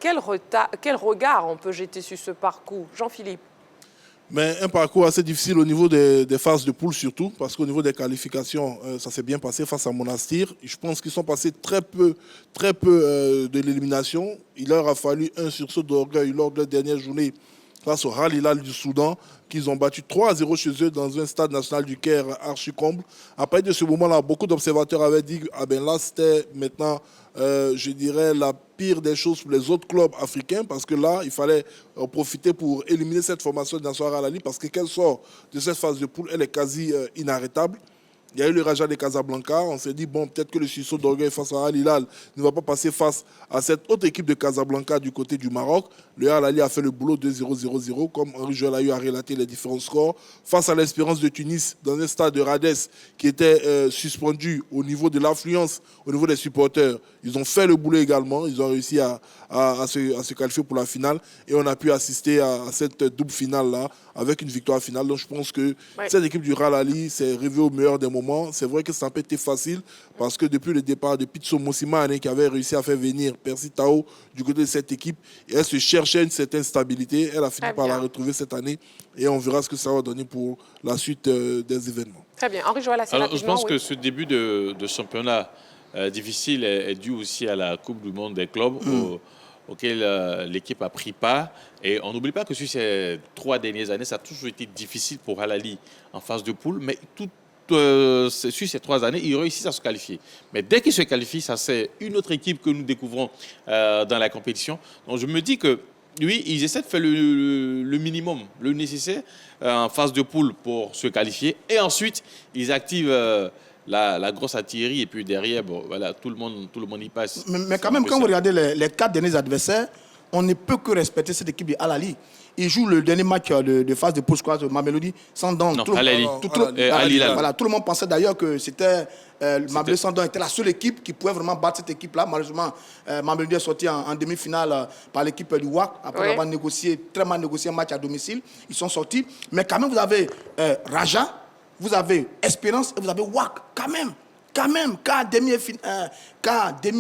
Quel regard on peut jeter sur ce parcours, Jean-Philippe? Mais un parcours assez difficile au niveau des phases de poule surtout, parce qu'au niveau des qualifications, ça s'est bien passé face à Monastir. Je pense qu'ils sont passés très peu de l'élimination. Il leur a fallu un sursaut d'orgueil lors de la dernière journée face au Al Hilal du Soudan, qu'ils ont battu 3-0 chez eux dans un stade national du Caire archi-comble. Après de ce moment-là, beaucoup d'observateurs avaient dit ah ben là c'était maintenant, je dirais, la pire des choses pour les autres clubs africains, parce que là, il fallait profiter pour éliminer cette formation de Nasser Al Ahly, parce que qu'elle sort de cette phase de poule, elle est quasi inarrêtable. Il y a eu le Raja de Casablanca. On s'est dit, bon, peut-être que le sursaut d'orgueil face à Al Hilal ne va pas passer face à cette autre équipe de Casablanca du côté du Maroc. Le Al Ahly a fait le boulot 2-0-0-0, comme Henri Joël a eu à relater les différents scores. Face à l'Espérance de Tunis, dans un stade de Radès qui était suspendu au niveau de l'affluence, au niveau des supporters. Ils ont fait le boulot également. Ils ont réussi à à se qualifier pour la finale. Et on a pu assister à cette double finale-là avec une victoire finale. Donc je pense que cette équipe du Al-Ahly s'est réveillée au meilleur des moments. C'est vrai que ça n'a pas été facile parce que depuis le départ de Pitso Mosimane qui avait réussi à faire venir Percy Tao du côté de cette équipe, elle se cherchait une certaine stabilité. Elle a fini par la retrouver cette année et on verra ce que ça va donner pour la suite des événements. Très bien. Henri Joël, assez rapidement. Je pense que ce début de championnat difficile est dû aussi à la Coupe du Monde des clubs auquel l'équipe a pris part. Et on n'oublie pas que sur ces 3 dernières années, ça a toujours été difficile pour Al-Ahly en phase de poule, mais sur ces 3 années, ils réussissent à se qualifier. Mais dès qu'ils se qualifient, ça c'est une autre équipe que nous découvrons dans la compétition. Donc je me dis que oui, ils essaient de faire le minimum, le nécessaire en phase de poule pour se qualifier. Et ensuite, ils activent la grosse artillerie. Et puis derrière, bon, voilà, tout le monde y passe. Mais quand même, quand vous regardez les 4 derniers adversaires, on ne peut que respecter cette équipe de Al-Ahly. Ils jouent le dernier match de phase de poule, je crois, de Mamelodi, Sandan. Non, Al-Ahly. Voilà, tout le monde pensait d'ailleurs que c'était Mamelodi Sandan était la seule équipe qui pouvait vraiment battre cette équipe-là. Malheureusement, Mamelodi est sorti en demi-finale par l'équipe du WAC après avoir très mal négocié un match à domicile. Ils sont sortis. Mais quand même, vous avez Raja, vous avez Espérance et vous avez WAC. Quand même, quart demi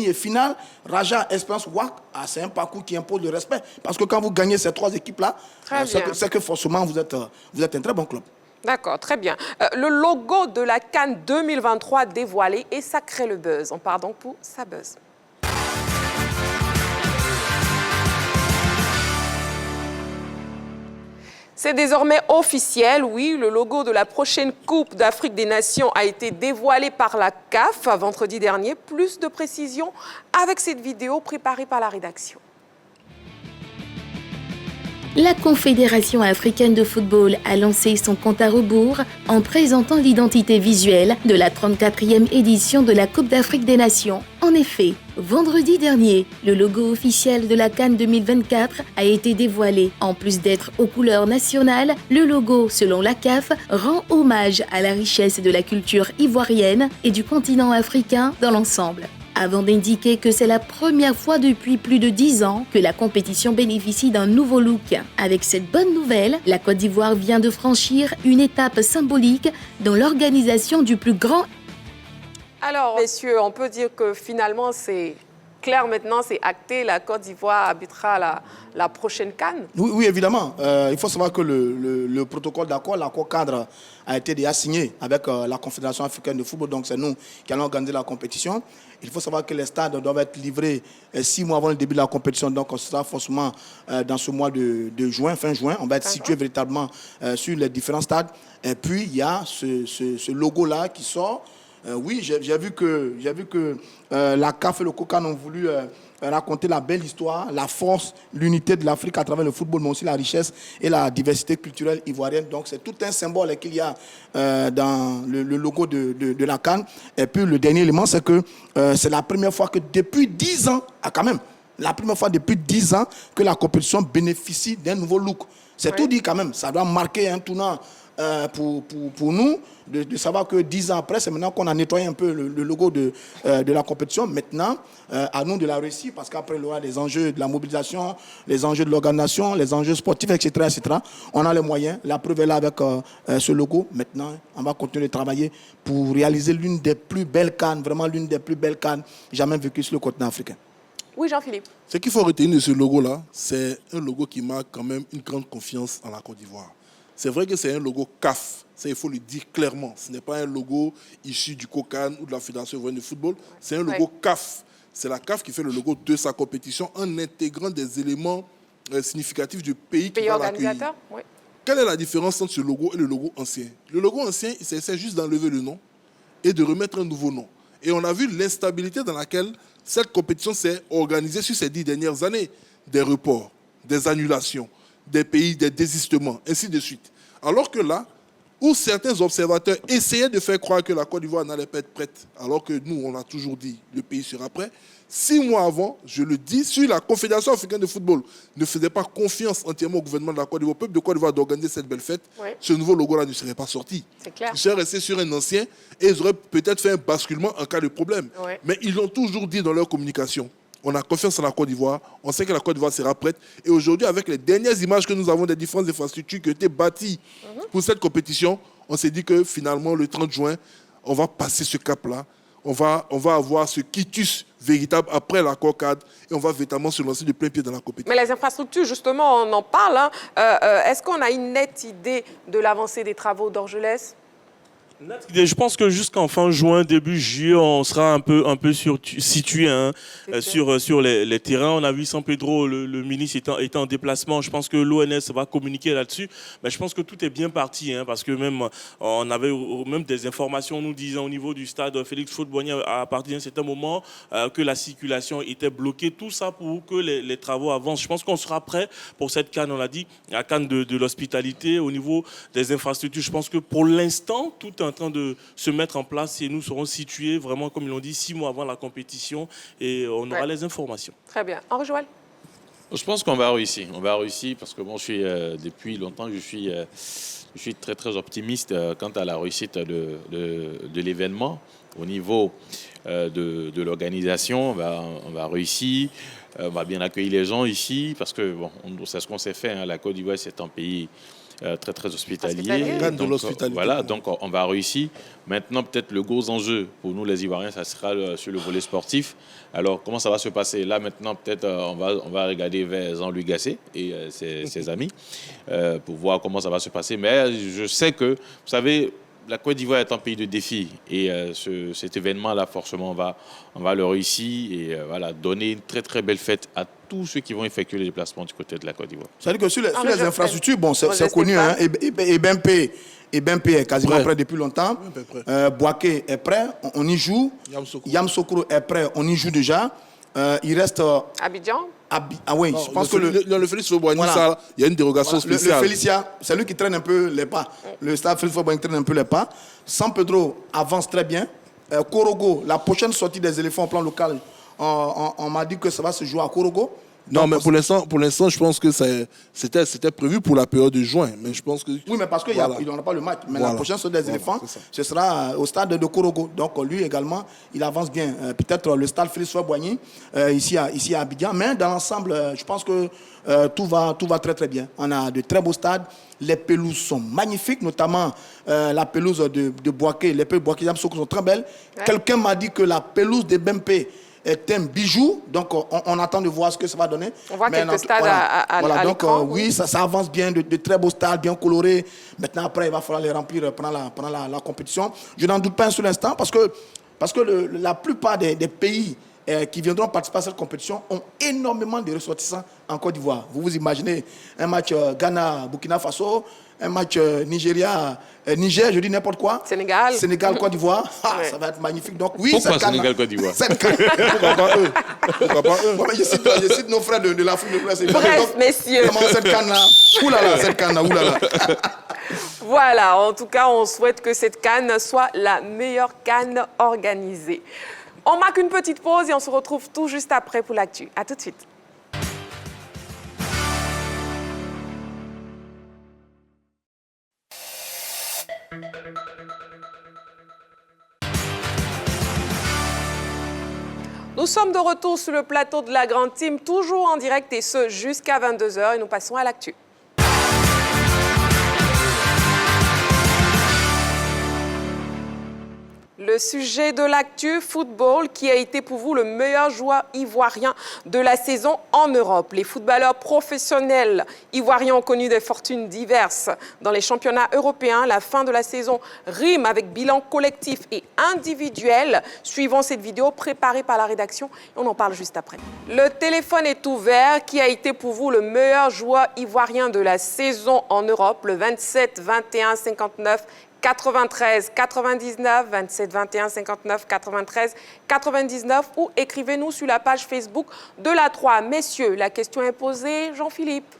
et finale, Raja, Espérance, WAC, c'est un parcours qui impose le respect. Parce que quand vous gagnez ces 3 équipes-là, c'est que forcément vous êtes un très bon club. D'accord, très bien. Le logo de la CAN 2023 dévoilé et ça crée le buzz. On part donc pour sa buzz. C'est désormais officiel, oui, le logo de la prochaine Coupe d'Afrique des Nations a été dévoilé par la CAF vendredi dernier. Plus de précisions avec cette vidéo préparée par la rédaction. La Confédération africaine de football a lancé son compte à rebours en présentant l'identité visuelle de la 34e édition de la Coupe d'Afrique des Nations. En effet, vendredi dernier, le logo officiel de la CAN 2024 a été dévoilé. En plus d'être aux couleurs nationales, le logo, selon la CAF, rend hommage à la richesse de la culture ivoirienne et du continent africain dans l'ensemble. Avant d'indiquer que c'est la première fois depuis plus de 10 ans que la compétition bénéficie d'un nouveau look. Avec cette bonne nouvelle, la Côte d'Ivoire vient de franchir une étape symbolique dans l'organisation du plus grand... Alors, messieurs, on peut dire que finalement, c'est clair maintenant, c'est acté, la Côte d'Ivoire habitera la prochaine CAN. Oui, évidemment. Il faut savoir que le protocole l'accord cadre a été déjà signé avec la Confédération africaine de football. Donc, c'est nous qui allons organiser la compétition. Il faut savoir que les stades doivent être livrés 6 mois avant le début de la compétition. Donc, ce sera forcément dans ce mois de juin, fin juin. On va être situé véritablement sur les différents stades. Et puis, il y a ce logo-là qui sort. Oui, j'ai vu que la CAF et le COCAN ont voulu raconter la belle histoire, la force, l'unité de l'Afrique à travers le football, mais aussi la richesse et la diversité culturelle ivoirienne. Donc, c'est tout un symbole qu'il y a dans le logo de la CAN. Et puis, le dernier élément, c'est que c'est la première fois que depuis 10 ans, la première fois depuis 10 ans que la compétition bénéficie d'un nouveau look. C'est tout dit quand même. Ça doit marquer un tournant pour nous, de savoir que 10 ans après, c'est maintenant qu'on a nettoyé un peu le logo de la compétition. Maintenant, à nous de la réussir, parce qu'après, il y aura les enjeux de la mobilisation, les enjeux de l'organisation, les enjeux sportifs, etc., etc. On a les moyens. La preuve est là avec ce logo. Maintenant, on va continuer de travailler pour réaliser l'une des plus belles CAN, vraiment l'une des plus belles CAN jamais vécues sur le continent africain. Oui, Jean-Philippe. Ce qu'il faut retenir de ce logo-là, c'est un logo qui marque quand même une grande confiance en la Côte d'Ivoire. C'est vrai que c'est un logo CAF, ça il faut le dire clairement. Ce n'est pas un logo issu du COCAN ou de la Fédération ivoirienne de football, c'est un logo CAF. C'est la CAF qui fait le logo de sa compétition en intégrant des éléments significatifs du pays qui va l'accueillir. Oui. Quelle est la différence entre ce logo et le logo ancien? Le logo ancien, il s'essaie juste d'enlever le nom et de remettre un nouveau nom. Et on a vu l'instabilité dans laquelle cette compétition s'est organisée sur ces 10 dernières années. Des reports, des annulations, des pays, des désistements, ainsi de suite. Alors que là, où certains observateurs essayaient de faire croire que la Côte d'Ivoire n'allait pas être prête, alors que nous, on a toujours dit le pays sera prêt, 6 mois avant, je le dis, si la Confédération africaine de football ne faisait pas confiance entièrement au gouvernement de la Côte d'Ivoire, au peuple de Côte d'Ivoire d'organiser cette belle fête, ce nouveau logo-là ne serait pas sorti. C'est clair. Ils seraient restés sur un ancien et ils auraient peut-être fait un basculement en cas de problème. Mais ils l'ont toujours dit dans leur communication. On a confiance en la Côte d'Ivoire. On sait que la Côte d'Ivoire sera prête. Et aujourd'hui, avec les dernières images que nous avons des différentes infrastructures qui ont été bâties pour cette compétition, on s'est dit que finalement, le 30 juin, on va passer ce cap-là. On va avoir ce quitus véritable après l'accord cadre et on va véritablement se lancer de plein pied dans la compétition. Mais les infrastructures, justement, on en parle. Hein. Est-ce qu'on a une nette idée de l'avancée des travaux d'Orgelès? Je pense que jusqu'en fin juin, début juillet, on sera un peu situé sur les terrains. On a vu San Pedro, le ministre, étant en déplacement. Je pense que l'ONS va communiquer là-dessus. Mais je pense que tout est bien parti, parce que même on avait même des informations nous disant au niveau du stade Félix Houphouët-Boigny à partir d'un certain moment que la circulation était bloquée. Tout ça pour que les travaux avancent. Je pense qu'on sera prêt pour cette CAN, on l'a dit, la CAN de l'hospitalité au niveau des infrastructures. Je pense que pour l'instant, tout est en train de se mettre en place et nous serons situés vraiment, comme ils l'ont dit, 6 mois avant la compétition et on aura les informations. Très bien. Henri Joël? Je pense qu'on va réussir. On va réussir parce que bon, depuis longtemps, je suis très très optimiste quant à la réussite de l'événement. Au niveau de l'organisation, on va réussir. On va bien accueillir les gens ici parce que bon, c'est ce qu'on s'est fait. Hein. La Côte d'Ivoire, c'est un pays très très hospitalier. Voilà, donc on va réussir. Maintenant, peut-être le gros enjeu pour nous les Ivoiriens, ça sera sur le volet sportif. Alors, comment ça va se passer? Là, maintenant, peut-être on va regarder vers Jean-Louis Gasset et ses amis pour voir comment ça va se passer. Mais je sais que, vous savez, la Côte d'Ivoire est un pays de défis et cet événement-là, forcément, on va le réussir et voilà, donner une très très belle fête à tous ceux qui vont effectuer les déplacements du côté de la Côte d'Ivoire. C'est-à-dire que sur les infrastructures, bon, c'est connu, hein, et BMP est quasiment prêt depuis longtemps. Boaké est prêt, on y joue. Yamsoukro est prêt, on y joue déjà. Il reste... Abidjan? Ah oui, je pense que le Félix Houphouët-Boigny, voilà. Il y a une dérogation spéciale. Le Félicia, c'est lui qui traîne un peu les pas. Le stade Félix Houphouët-Boigny traîne un peu les pas. San Pedro avance très bien. Korogo, la prochaine sortie des éléphants au plan local, on m'a dit que ça va se jouer à Korogo. Non, mais pour l'instant, je pense que c'était prévu pour la période de juin. Mais je pense que... Oui, mais parce qu'il n'en a pas le match. Mais la prochaine sortie des éléphants, ce sera au stade de Korogo. Donc lui également, il avance bien. Peut-être le stade Félix Houphouët-Boigny, ici à Abidjan. Mais dans l'ensemble, je pense que tout va très très bien. On a de très beaux stades. Les pelouses sont magnifiques, notamment la pelouse de Boaké. Les pelouses de Boaké sont très belles. Ouais. Quelqu'un m'a dit que la pelouse de BMP est un bijou, donc on attend de voir ce que ça va donner. On voit quelques stades à donc oui, ça avance bien, de très beaux stades, bien colorés. Maintenant, après, il va falloir les remplir pendant la compétition. Je n'en doute pas un seul instant, parce que la plupart des pays qui viendront participer à cette compétition ont énormément de ressortissants en Côte d'Ivoire. Vous vous imaginez un match Ghana-Burkina Faso, un match Niger, je dis n'importe quoi. Sénégal, Côte d'Ivoire. Ouais. Ça va être magnifique. Donc oui, pourquoi Sénégal, Côte d'Ivoire? Pourquoi pas eux? Pourquoi pas eux? Je cite nos frères de l'Afrique de l'Ouest. Bref, messieurs. Comment cette canne-là? Oulala, cette canne-là, oulala. Voilà, en tout cas, on souhaite que cette CAN soit la meilleure CAN organisée. On marque une petite pause et on se retrouve tout juste après pour l'actu. À tout de suite. Nous sommes de retour sur le plateau de la Grande Team, toujours en direct et ce jusqu'à 22h et nous passons à l'actu. Le sujet de l'actu football qui a été pour vous le meilleur joueur ivoirien de la saison en Europe. Les footballeurs professionnels ivoiriens ont connu des fortunes diverses dans les championnats européens. La fin de la saison rime avec bilan collectif et individuel. Suivons cette vidéo préparée par la rédaction et on en parle juste après. Le téléphone est ouvert. Qui a été pour vous le meilleur joueur ivoirien de la saison en Europe? Le 27 21 59 93 99 27 21 59 93 99 ou écrivez-nous sur la page Facebook de la 3. Messieurs, la question est posée. Jean-Philippe.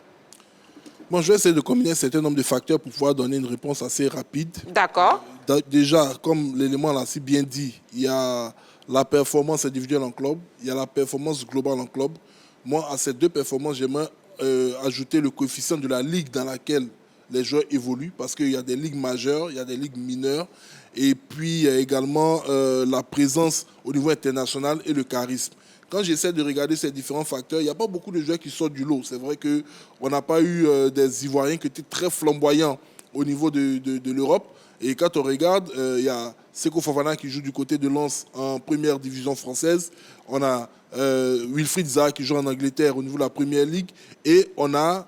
Bon, je vais essayer de combiner un certain nombre de facteurs pour pouvoir donner une réponse assez rapide. D'accord. Déjà, comme l'élément l'a si bien dit, il y a la performance individuelle en club, il y a la performance globale en club. Moi, à ces deux performances, j'aimerais ajouter le coefficient de la ligue dans laquelle les joueurs évoluent, parce qu'il y a des ligues majeures, il y a des ligues mineures, et puis il y a également la présence au niveau international et le charisme. quand j'essaie de regarder ces différents facteurs, il n'y a pas beaucoup de joueurs qui sortent du lot. C'est vrai qu'on n'a pas eu des Ivoiriens qui étaient très flamboyants au niveau de l'Europe. Et quand on regarde, il y a Seko Fofana qui joue du côté de Lens en première division française. On a Wilfried Zaha qui joue en Angleterre au niveau de la Première Ligue. Et on a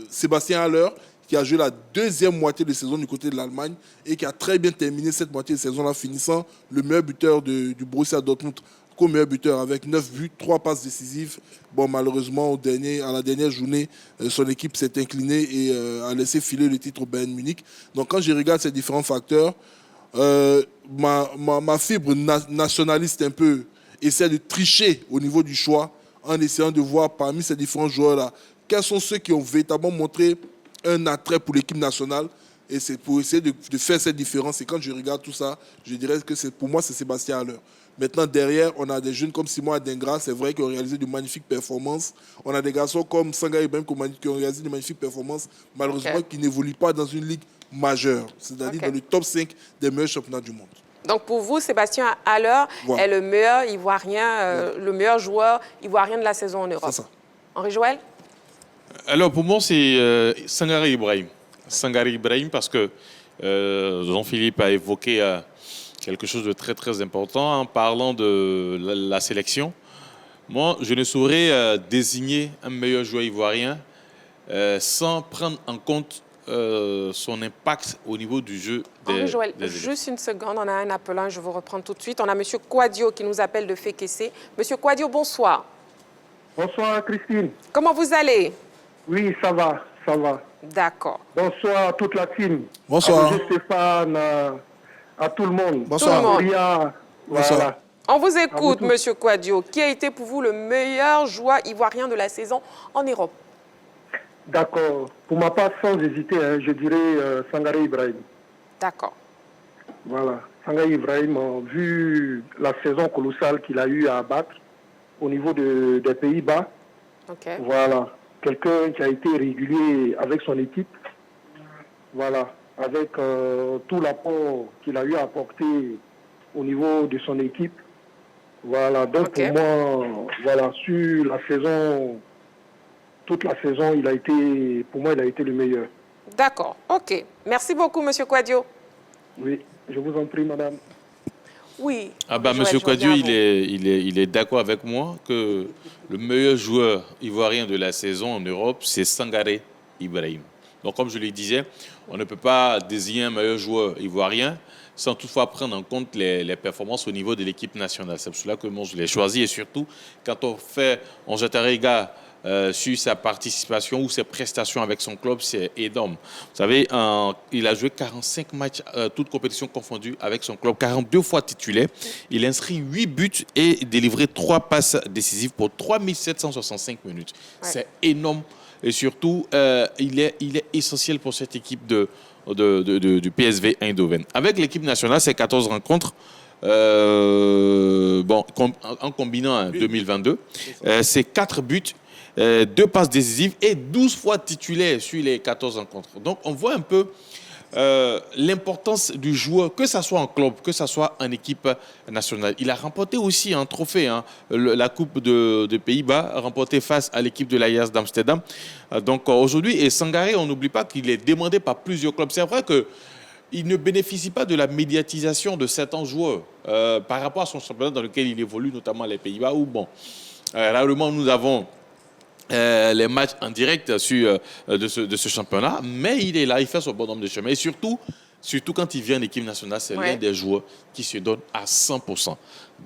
Sébastien Haller qui a joué la deuxième moitié de saison du côté de l'Allemagne et qui a très bien terminé cette moitié de saison-là, finissant le meilleur buteur du Borussia Dortmund comme meilleur buteur avec 9 buts, 3 passes décisives. Bon, malheureusement, à la dernière journée, son équipe s'est inclinée et a laissé filer le titre au Bayern Munich. Donc, quand je regarde ces différents facteurs, ma fibre nationaliste un peu essaie de tricher au niveau du choix en essayant de voir parmi ces différents joueurs-là, quels sont ceux qui ont véritablement montré un attrait pour l'équipe nationale. Et c'est pour essayer de faire cette différence. Et quand je regarde tout ça, je dirais que pour moi, c'est Sébastien Haller. Maintenant, derrière, on a des jeunes comme Simon Adingra, c'est vrai qu'ils ont réalisé de magnifiques performances. On a des garçons comme Sangaré Ibrahim qui ont réalisé de magnifiques performances, malheureusement, qui n'évoluent pas dans une ligue majeure, c'est-à-dire dans le top 5 des meilleurs championnats du monde. Donc pour vous, Sébastien Haller est le meilleur Ivoirien, le meilleur joueur ivoirien de la saison en Europe. C'est ça. Henri Joël? Alors pour moi, c'est Sangaré Ibrahim. Sangaré Ibrahim parce que Jean-Philippe a évoqué quelque chose de très très important en parlant de la sélection. Moi, je ne saurais désigner un meilleur joueur ivoirien sans prendre en compte son impact au niveau du jeu Henri Joël, juste une seconde, on a un appelant, je vous reprends tout de suite. On a M. Kouadio qui nous appelle de Fékessé. M. Kouadio, bonsoir. Bonsoir Christine. Comment vous allez? Oui, ça va, ça va. D'accord. Bonsoir à toute la team. Bonsoir. À Stéphane, à tout le monde. Bonsoir. Tout le monde. Voilà. On vous écoute, M. Kouadio. Qui a été pour vous le meilleur joueur ivoirien de la saison en Europe? D'accord. Pour ma part, sans hésiter, je dirais Sangaré Ibrahim. D'accord. Voilà. Sangaré Ibrahim, vu la saison colossale qu'il a eu à abattre au niveau des Pays-Bas, voilà. Quelqu'un qui a été régulier avec son équipe, voilà, avec tout l'apport qu'il a eu à apporter au niveau de son équipe. Voilà, donc pour moi, voilà, sur la saison, toute la saison, pour moi, il a été le meilleur. D'accord, ok. Merci beaucoup, M. Kouadio. Oui, je vous en prie, madame. Oui. Monsieur Kouadio, il est d'accord avec moi que le meilleur joueur ivoirien de la saison en Europe, c'est Sangaré Ibrahim. Donc, comme je le disais, on ne peut pas désigner un meilleur joueur ivoirien sans toutefois prendre en compte les performances au niveau de l'équipe nationale. C'est pour cela que moi, je l'ai choisi. Et surtout, quand on jette un regard sur sa participation ou ses prestations avec son club, c'est énorme. Vous savez, il a joué 45 matchs, toutes compétitions confondues, avec son club, 42 fois titulaire. Il inscrit 8 buts et délivré 3 passes décisives pour 3765 minutes. Ouais. C'est énorme. Et surtout, il est essentiel pour cette équipe du PSV Eindhoven. Avec l'équipe nationale, c'est 14 rencontres. En combinant 2022, c'est 4 buts, 2 passes décisives et 12 fois titulaire sur les 14 rencontres. Donc, on voit un peu l'importance du joueur, que ce soit en club, que ce soit en équipe nationale. Il a remporté aussi un trophée, la Coupe de Pays-Bas, remporté face à l'équipe de l'Ajax d'Amsterdam. Donc, aujourd'hui, et Sangaré, on n'oublie pas qu'il est demandé par plusieurs clubs. C'est vrai qu'il ne bénéficie pas de la médiatisation de certains joueurs par rapport à son championnat dans lequel il évolue, notamment les Pays-Bas, où, rarement nous avons les matchs en direct de ce championnat, mais il est là, il fait son bon nombre de chemin. Et surtout quand il vient en équipe nationale, c'est l'un des joueurs qui se donne à 100%.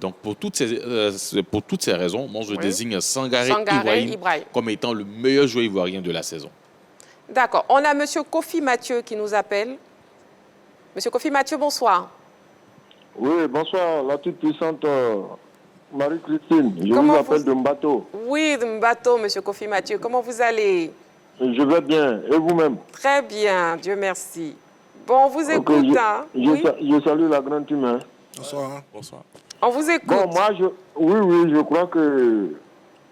Donc, pour toutes ces raisons, moi, je désigne Sangaré Ibrahim comme étant le meilleur joueur ivoirien de la saison. D'accord. On a M. Kofi Mathieu qui nous appelle. Monsieur Kofi Mathieu, bonsoir. Oui, bonsoir, la toute puissante Marie-Christine. Je vous appelle de Mbato. Oui, de Mbato, Monsieur Kofi Mathieu. Comment vous allez? Je vais bien. Et vous-même? Très bien, Dieu merci. Bon, on vous écoute. Je salue la grande team. Bonsoir. Bonsoir. On vous écoute. Bon, moi, je crois que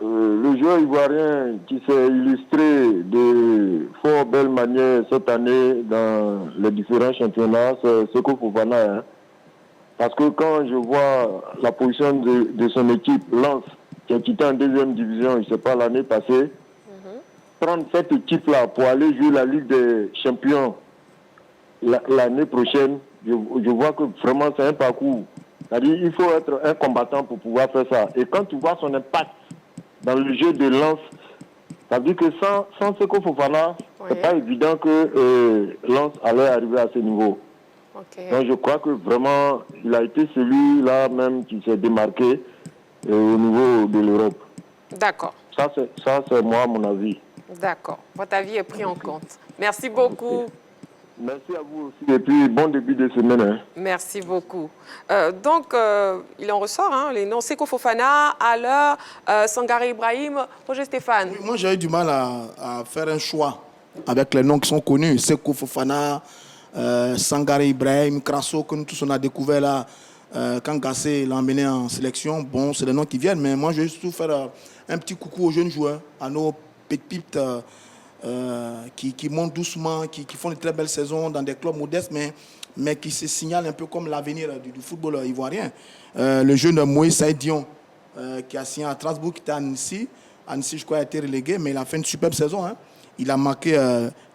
le joueur ivoirien qui s'est illustré de fort belle manière cette année dans les différents championnats, c'est Seko Fofana. Parce que quand je vois la position de son équipe, Lens, qui a quitté en deuxième division, je ne sais pas, l'année passée, prendre cette équipe-là pour aller jouer la Ligue des Champions l'année prochaine, je vois que vraiment c'est un parcours. C'est-à-dire il faut être un combattant pour pouvoir faire ça. Et quand tu vois son impact dans le jeu de Lens, ça veut dire que sans Seko Fofana, c'est pas évident que Lens allait arriver à ce niveau. Donc je crois que vraiment, il a été celui-là même qui s'est démarqué au niveau de l'Europe. D'accord. Ça, c'est moi, mon avis. D'accord. Votre avis est pris en compte. Merci beaucoup. Merci à vous aussi et puis bon début de semaine. Hein. Merci beaucoup. Donc, il en ressort, hein, les noms Seko Fofana, Haller, Sangaré Ibrahim, Roger Stéphane. Oui, moi, j'ai eu du mal à faire un choix avec les noms qui sont connus. Seko Fofana, Sangaré Ibrahim, Krasso, que nous tous on a découvert là, quand Gassé l'a emmené en sélection. Bon, c'est les noms qui viennent, mais moi, je vais surtout faire un petit coucou aux jeunes joueurs, à nos pépites qui montent doucement, qui font de très belles saisons dans des clubs modestes, mais qui se signalent un peu comme l'avenir du football ivoirien. Le jeune Moïse Saïd Dion, qui a signé à Strasbourg, qui était à Annecy. Annecy, je crois, a été relégué, mais il a fait une superbe saison. Hein. Il a marqué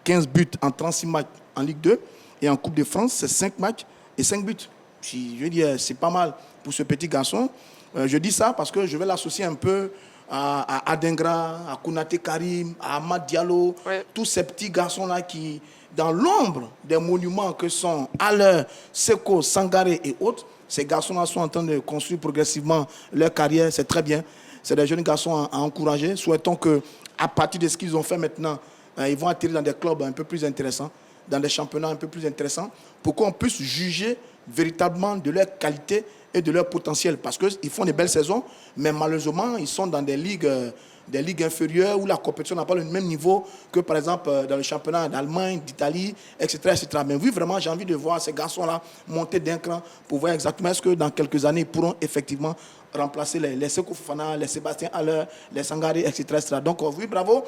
15 buts en 36 matchs en Ligue 2. Et en Coupe de France, c'est 5 matchs et 5 buts. Je veux dire, c'est pas mal pour ce petit garçon. Je dis ça parce que je vais l'associer un peu à Adengra, à Konaté Karim, à Amad Diallo, tous ces petits garçons-là qui, dans l'ombre des monuments que sont Haller, Seko, Sangaré et autres, ces garçons-là sont en train de construire progressivement leur carrière. C'est très bien. C'est des jeunes garçons à encourager. Souhaitons qu'à partir de ce qu'ils ont fait maintenant, ils vont atterrir dans des clubs un peu plus intéressants, dans des championnats un peu plus intéressants, pour qu'on puisse juger véritablement de leur qualité et de leur potentiel. Parce qu'ils font des belles saisons, mais malheureusement, ils sont dans des ligues inférieures où la compétition n'a pas le même niveau que, par exemple, dans le championnat d'Allemagne, d'Italie, etc., etc. Mais oui, vraiment, j'ai envie de voir ces garçons-là monter d'un cran pour voir exactement est-ce que dans quelques années, ils pourront effectivement remplacer les Seko Fofana, les Sébastien Haller, les Sangaré, etc., etc. Donc, oui, bravo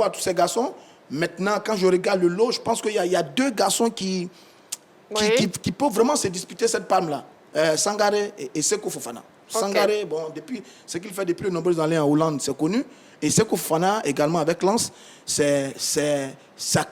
à tous ces garçons. Maintenant, quand je regarde le lot, je pense qu'il y a 2 garçons qui peuvent vraiment se disputer cette palme-là. Sangaré et Seko Fofana. Sangaré, bon, depuis ce qu'il fait depuis de nombreuses années en Hollande, c'est connu. Et Seko Fofana, également avec Lens, il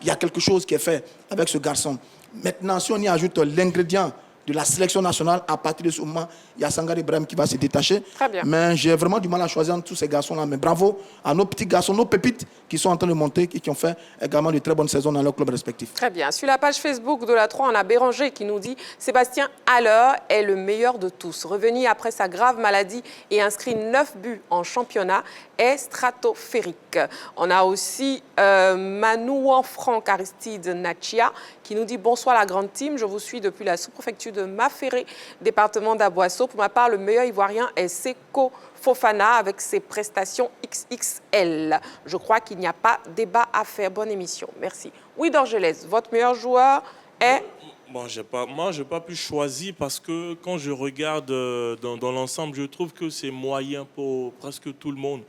y a quelque chose qui est fait avec ce garçon. Maintenant, si on y ajoute l'ingrédient de la sélection nationale, à partir de ce moment, il y a Sangaré Ibrahim qui va se détacher. Très bien. Mais j'ai vraiment du mal à choisir entre tous ces garçons-là. Mais bravo à nos petits garçons, nos pépites qui sont en train de monter et qui ont fait également de très bonnes saisons dans leurs clubs respectifs. Très bien. Sur la page Facebook de la 3, on a Béranger qui nous dit « Sébastien Haller est le meilleur de tous. Revenu après sa grave maladie et inscrit 9 buts en championnat est stratosphérique. » On a aussi Manouan Franck Aristide Nachia qui nous dit « Bonsoir la grande team, je vous suis depuis la sous-préfecture de Maféré, département d'Aboisseau. Pour ma part, le meilleur Ivoirien est Seko Fofana avec ses prestations XXL. Je crois qu'il n'y a pas débat à faire. Bonne émission. Merci. Oui, Dorgelès, votre meilleur joueur est... Bon, moi, je n'ai pas pu choisir parce que quand je regarde dans l'ensemble, je trouve que c'est moyen pour presque tout le monde.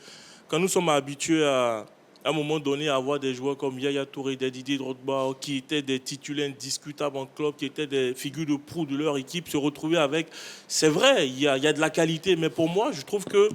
Quand nous sommes habitués à un moment donné à avoir des joueurs comme Yaya Touré, Didier Drogba, qui étaient des titulaires indiscutables en club, qui étaient des figures de proue de leur équipe, se retrouver avec... C'est vrai, il y a de la qualité, mais pour moi, je trouve que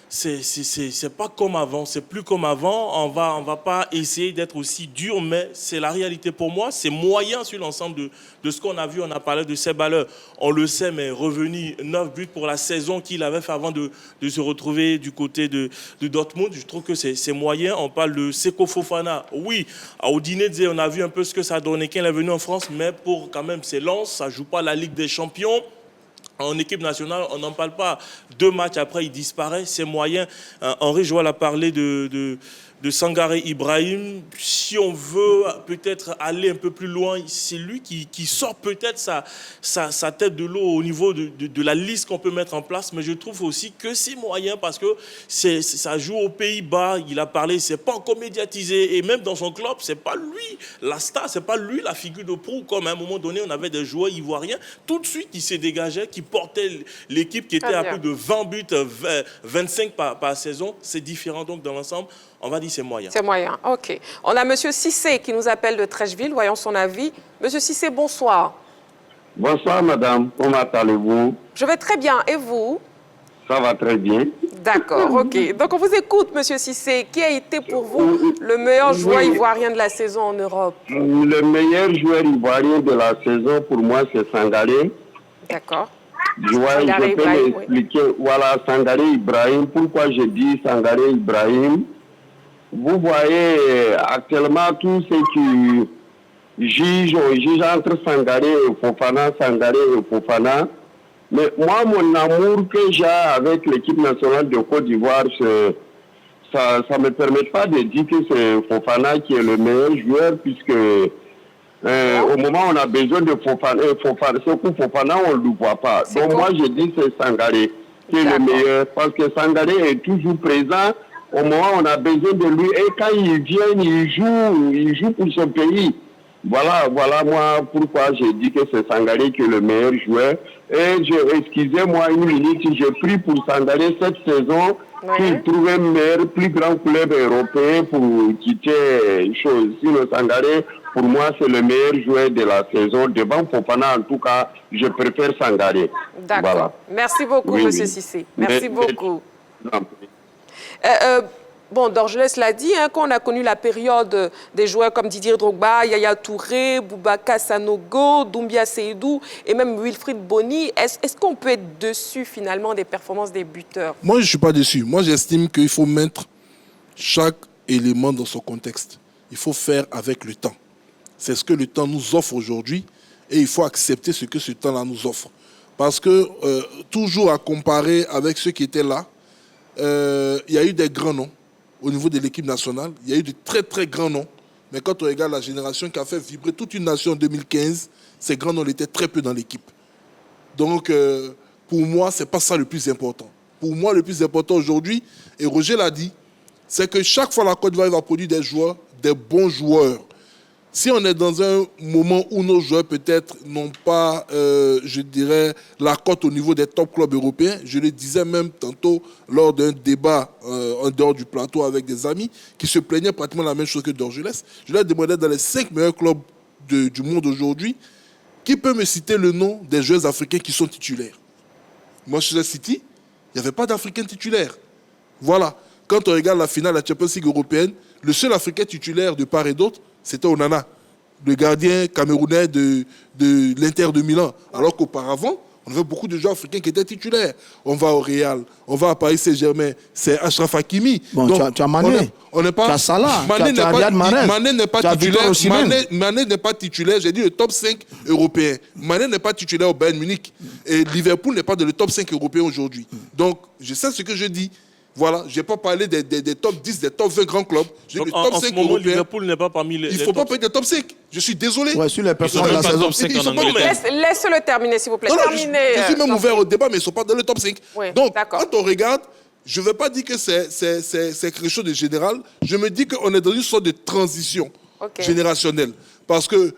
c'est pas comme avant, c'est plus comme avant. On va pas essayer d'être aussi dur, mais c'est la réalité pour moi. C'est moyen sur l'ensemble de ce qu'on a vu. On a parlé de Seb Haller, on le sait, mais revenu 9 buts pour la saison qu'il avait fait avant de se retrouver du côté de Dortmund. Je trouve que c'est moyen. On parle de Seko Fofana. Oui, au dîner, on a vu un peu ce que ça donnait quand il est venu en France, mais pour quand même, c'est Lens, ça joue pas la Ligue des Champions. En équipe nationale, on n'en parle pas. 2 matchs après, il disparaît. C'est moyen. Henri Joal a parlé de Sangaré Ibrahim. Si on veut peut-être aller un peu plus loin, c'est lui qui sort peut-être sa tête de l'eau au niveau de la liste qu'on peut mettre en place. Mais je trouve aussi que c'est moyen parce que ça joue aux Pays-Bas. Il a parlé, c'est pas encore médiatisé. Et même dans son club, c'est pas lui la star, c'est pas lui la figure de proue. Comme à un moment donné, on avait des joueurs ivoiriens. Tout de suite, qui se dégageaient, qui portaient l'équipe, qui était à plus de 20 buts, 25 par saison. C'est différent donc dans l'ensemble. On va dire c'est moyen. C'est moyen, ok. On a M. Cissé qui nous appelle de Trècheville. Voyons son avis. M. Cissé, bonsoir. Bonsoir, madame. Comment allez-vous? Je vais très bien. Et vous? Ça va très bien. D'accord, ok. Donc on vous écoute, Monsieur Cissé. Qui a été pour vous le meilleur joueur ivoirien de la saison en Europe? Le meilleur joueur ivoirien de la saison, pour moi, c'est Sangaré. D'accord. Je peux l'expliquer. Oui. Voilà, Sangaré Ibrahim. Pourquoi je dis Sangaré Ibrahim? Vous voyez, actuellement, tous ceux qui jugent, on juge entre Sangaré et Fofana, Sangaré et Fofana. Mais moi, mon amour que j'ai avec l'équipe nationale de Côte d'Ivoire, ça ne me permet pas de dire que c'est Fofana qui est le meilleur joueur, puisque au moment où on a besoin de Fofana, Fofana on ne le voit pas. Donc moi, je dis que c'est Sangaré qui est le meilleur, parce que Sangaré est toujours présent au moment où on a besoin de lui. Et quand il vient, il joue pour son pays. Voilà moi pourquoi j'ai dit que c'est Sangaré qui est le meilleur joueur. Et excusez-moi une minute, j'ai pris pour Sangaré cette saison qu'il trouvait un meilleur, plus grand club européen pour quitter les choses. Sinon Sangaré, pour moi, c'est le meilleur joueur de la saison. Devant Fofana, en tout cas, je préfère Sangaré. D'accord. Voilà. Merci beaucoup, Monsieur Cissé. Merci beaucoup. Bon, Dorgelès l'a dit, quand on a connu la période des joueurs comme Didier Drogba, Yaya Touré, Boubacar Sanogo, Doumbia Seydou et même Wilfried Bony, est-ce qu'on peut être dessus finalement des performances des buteurs? Moi, je ne suis pas dessus. Moi, j'estime qu'il faut mettre chaque élément dans son contexte. Il faut faire avec le temps. C'est ce que le temps nous offre aujourd'hui et il faut accepter ce que ce temps-là nous offre. Parce que toujours à comparer avec ceux qui étaient là, il y a eu des grands noms. Au niveau de l'équipe nationale, il y a eu de très très grands noms. Mais quand on regarde la génération qui a fait vibrer toute une nation en 2015, ces grands noms étaient très peu dans l'équipe. Donc, pour moi, ce n'est pas ça le plus important. Pour moi, le plus important aujourd'hui, et Roger l'a dit, c'est que chaque fois la Côte d'Ivoire va produire des joueurs, des bons joueurs. Si on est dans un moment où nos joueurs peut-être n'ont pas, je dirais, la cote au niveau des top clubs européens, je le disais même tantôt lors d'un débat en dehors du plateau avec des amis qui se plaignaient pratiquement la même chose que Dorgelès. Je leur demandais dans les 5 meilleurs clubs du monde aujourd'hui, qui peut me citer le nom des joueurs africains qui sont titulaires? Moi, je City, il n'y avait pas d'Africains titulaires. Voilà. Quand on regarde la finale de la Champions League européenne, le seul Africain titulaire de part et d'autre, c'était Onana, le gardien camerounais de l'Inter de Milan. Alors qu'auparavant, on avait beaucoup de joueurs africains qui étaient titulaires. On va au Real, on va à Paris Saint-Germain, c'est Achraf Hakimi. Bon, donc, tu as Mané, on n'est pas, tu as Salah, Mané n'est pas titulaire. Mané n'est pas titulaire, j'ai dit le top 5 européen. Mané n'est pas titulaire au Bayern Munich. Et Liverpool n'est pas dans le top 5 européen aujourd'hui. Donc, je sais ce que je dis. Voilà, je n'ai pas parlé des top 10, des top 20 grands clubs. J'ai dit le top 5 européen. Liverpool n'est pas parmi les. Il ne faut pas parler des top 5. Je suis désolé. Ouais, sur les personnes de la saison. Laisse-le terminer, s'il vous plaît. Je suis même ouvert au débat, mais ils ne sont pas dans le top 5. Oui, donc, quand on regarde, je ne vais pas dire que c'est quelque chose de général. Je me dis qu'on est dans une sorte de transition générationnelle. Parce que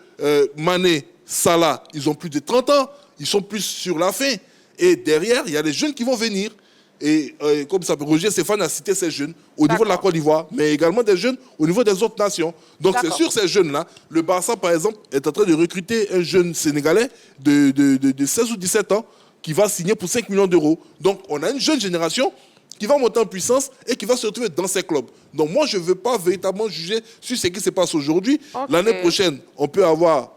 Mané, Salah, ils ont plus de 30 ans. Ils sont plus sur la fin. Et derrière, il y a les jeunes qui vont venir. Et comme ça, Roger Stéphane a cité ces jeunes au niveau de la Côte d'Ivoire, mais également des jeunes au niveau des autres nations. Donc c'est sur ces jeunes-là, le Barça par exemple est en train de recruter un jeune Sénégalais de 16 ou 17 ans qui va signer pour 5 millions d'euros. Donc on a une jeune génération qui va monter en puissance et qui va se retrouver dans ces clubs. Donc moi, je ne veux pas véritablement juger sur ce qui se passe aujourd'hui. L'année prochaine, on peut avoir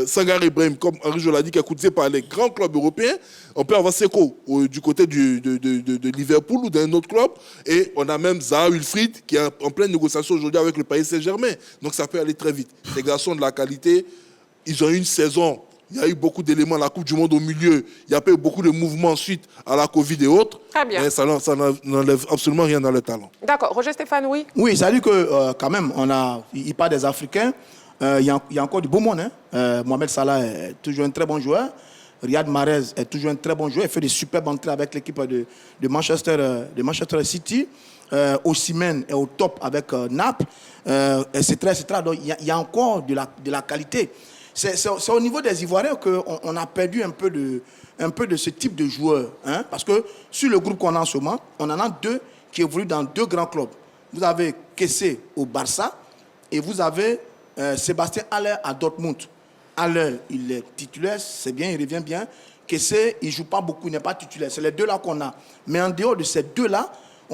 Sangaré Ibrahim, comme Henri l'a dit, qui a coûté par les grands clubs européens. On peut avoir Seko du côté de Liverpool ou d'un autre club. Et on a même Zaha Wilfried qui est en pleine négociation aujourd'hui avec le Paris Saint-Germain. Donc ça peut aller très vite. Les garçons de la qualité, ils ont eu une saison. Il y a eu beaucoup d'éléments, la Coupe du Monde au milieu. Il n'y a pas eu beaucoup de mouvements suite à la Covid et autres. Très bien. Mais ça n'enlève absolument rien dans le talent. D'accord. Roger Stéphane, oui. Oui, ça veut dire que quand même, il parle des Africains. Il y a encore du beau monde. Mohamed Salah est toujours un très bon joueur. Riyad Mahrez est toujours un très bon joueur. Il fait des superbes entrées avec l'équipe de Manchester City. Osimhen est au top avec Naples, etc. Donc il y a encore de la qualité. C'est au niveau des Ivoiriens qu'on a perdu un peu de ce type de joueurs. Parce que sur le groupe qu'on a en ce moment, on en a 2 qui évoluent dans 2 grands clubs. Vous avez Kessé au Barça et vous avez Sébastien Haller à Dortmund. Haller, il est titulaire, c'est bien, il revient bien. Kessé, il ne joue pas beaucoup, il n'est pas titulaire. C'est les 2 là qu'on a. Mais en dehors de ces 2 là,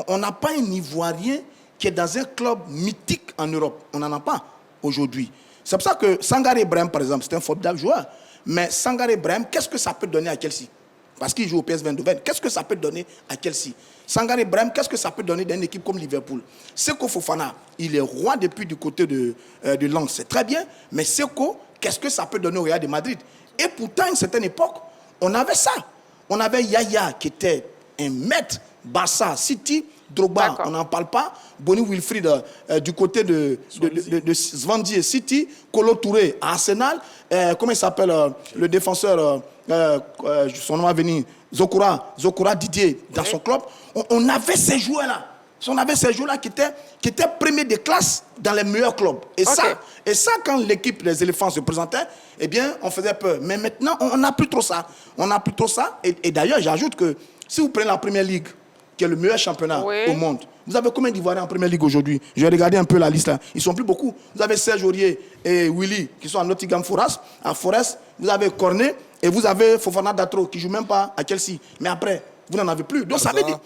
On n'a pas un Ivoirien qui est dans un club mythique en Europe. On n'en a pas aujourd'hui. C'est pour ça que Sangaré Ibrahim, par exemple, c'est un formidable joueur. Mais Sangaré Ibrahim, qu'est-ce que ça peut donner à Chelsea? Parce qu'il joue au PSV Eindhoven. Qu'est-ce que ça peut donner à Chelsea? Sangaré Ibrahim, qu'est-ce que ça peut donner d'une équipe comme Liverpool? Seko Fofana, il est roi depuis du côté de Lens. C'est très bien. Mais Seko, qu'est-ce que ça peut donner au Real de Madrid? Et pourtant, à une certaine époque, on avait ça. On avait Yaya qui était un maître. Barça, City, Drogba, on n'en parle pas. Bonnie Wilfried du côté de Swansea City, Kolo Touré à Arsenal. Comment il s'appelle le défenseur, son nom va venir, Zokora Didier dans son club. On avait ces joueurs-là. On avait ces joueurs-là qui étaient premiers de classe dans les meilleurs clubs. Et ça, quand l'équipe des éléphants se présentait, eh bien, on faisait peur. Mais maintenant, on n'a plus trop ça. On n'a plus trop ça. Et d'ailleurs, j'ajoute que si vous prenez la Première Ligue, qui est le meilleur championnat au monde. Vous avez combien d'Ivoiriens en Première Ligue aujourd'hui? Je vais regarder un peu la liste. Là. Ils ne sont plus beaucoup. Vous avez Serge Aurier et Willy qui sont à Nottingham Forest. À Forest, vous avez Cornet et vous avez Fofana Datro qui ne joue même pas à Chelsea. Mais après, vous n'en avez plus. Donc ça veut dire...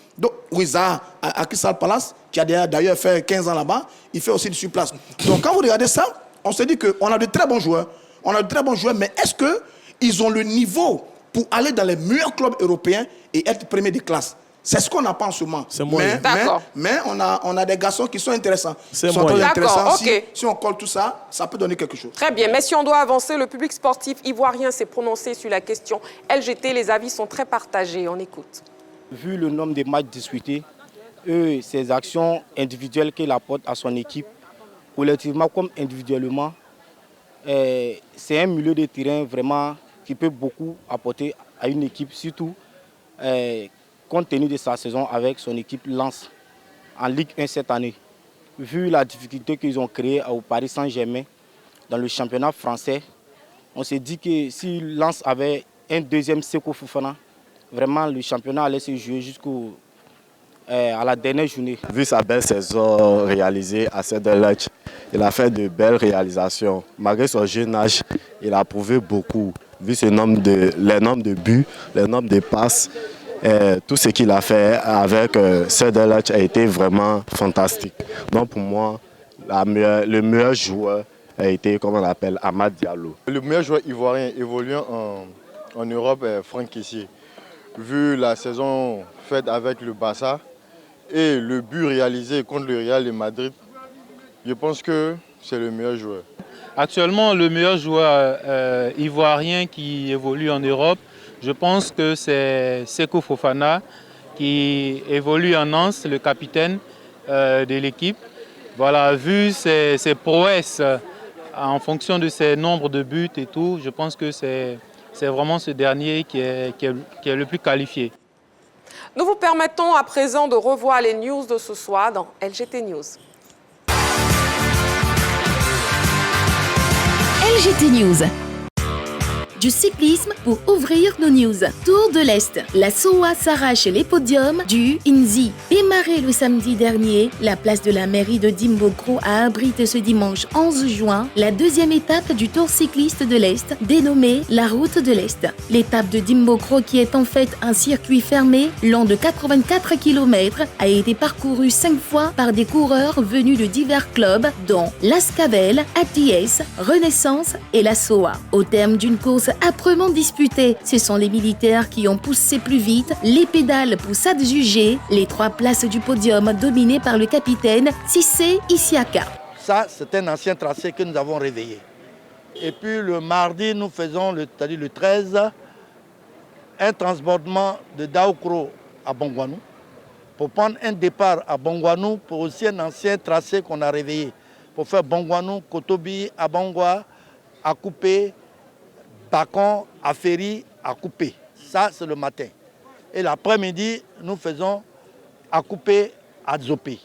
Zaha à Crystal Palace, qui a d'ailleurs fait 15 ans là-bas, il fait aussi du surplace. Donc quand vous regardez ça, on se dit qu'on a de très bons joueurs. On a de très bons joueurs, mais est-ce qu'ils ont le niveau pour aller dans les meilleurs clubs européens et être premiers de classe? C'est ce qu'on n'a pas en ce moment. Mais on a des garçons qui sont intéressants. C'est intéressant. Si on colle tout ça, ça peut donner quelque chose. Très bien. Mais si on doit avancer, le public sportif ivoirien s'est prononcé sur la question LGT. Les avis sont très partagés. On écoute. Vu le nombre de matchs disputés, ses actions individuelles qu'il apporte à son équipe, collectivement comme individuellement, c'est un milieu de terrain vraiment qui peut beaucoup apporter à une équipe, surtout compte tenu de sa saison avec son équipe Lens en Ligue 1 cette année. Vu la difficulté qu'ils ont créée au Paris Saint-Germain dans le championnat français, on s'est dit que si Lens avait un deuxième Seko Fofana, vraiment le championnat allait se jouer à la dernière journée. Vu sa belle saison réalisée à Anderlecht, il a fait de belles réalisations. Malgré son jeune âge, il a prouvé beaucoup. Vu les nombres de buts, les nombres de passes, tout ce qu'il a fait avec Anderlecht a été vraiment fantastique. Donc pour moi, le meilleur joueur a été, comme on l'appelle, Amad Diallo. Le meilleur joueur ivoirien évoluant en Europe est Franck Kessié. Vu la saison faite avec le Barça et le but réalisé contre le Real de Madrid, je pense que c'est le meilleur joueur. Actuellement, le meilleur joueur ivoirien qui évolue en Europe, je pense que c'est Seko Fofana qui évolue en Nantes, le capitaine de l'équipe. Voilà, vu ses prouesses en fonction de ses nombres de buts et tout, je pense que c'est vraiment ce dernier qui est le plus qualifié. Nous vous permettons à présent de revoir les news de ce soir dans LGT News. LGT News. Du cyclisme pour ouvrir nos news. Tour de l'Est. La SOA s'arrache les podiums du INSI. Démarré le samedi dernier, la place de la mairie de Dimbokro a abrité ce dimanche 11 juin la deuxième étape du Tour cycliste de l'Est, dénommée la Route de l'Est. L'étape de Dimbokro, qui est en fait un circuit fermé long de 84 km, a été parcourue 5 fois par des coureurs venus de divers clubs, dont l'Ascavel, ATS, Renaissance et la SOA. Au terme d'une course âprement disputée, ce sont les militaires qui ont poussé plus vite, les pédales pour s'adjuger les 3 places du podium dominées par le capitaine Cissé Isiaka. Ça, c'est un ancien tracé que nous avons réveillé. Et puis le mardi, nous faisons, c'est-à-dire le 13, un transbordement de Daoukro à Bongwanou pour prendre un départ à Bongwanou pour aussi un ancien tracé qu'on a réveillé pour faire Bongwanou, Kotobi, Abangwa, Akupé, Bacon, Aferi, Akupé. Ça, c'est le matin. Et l'après-midi, nous faisons Akupé, Adzopé.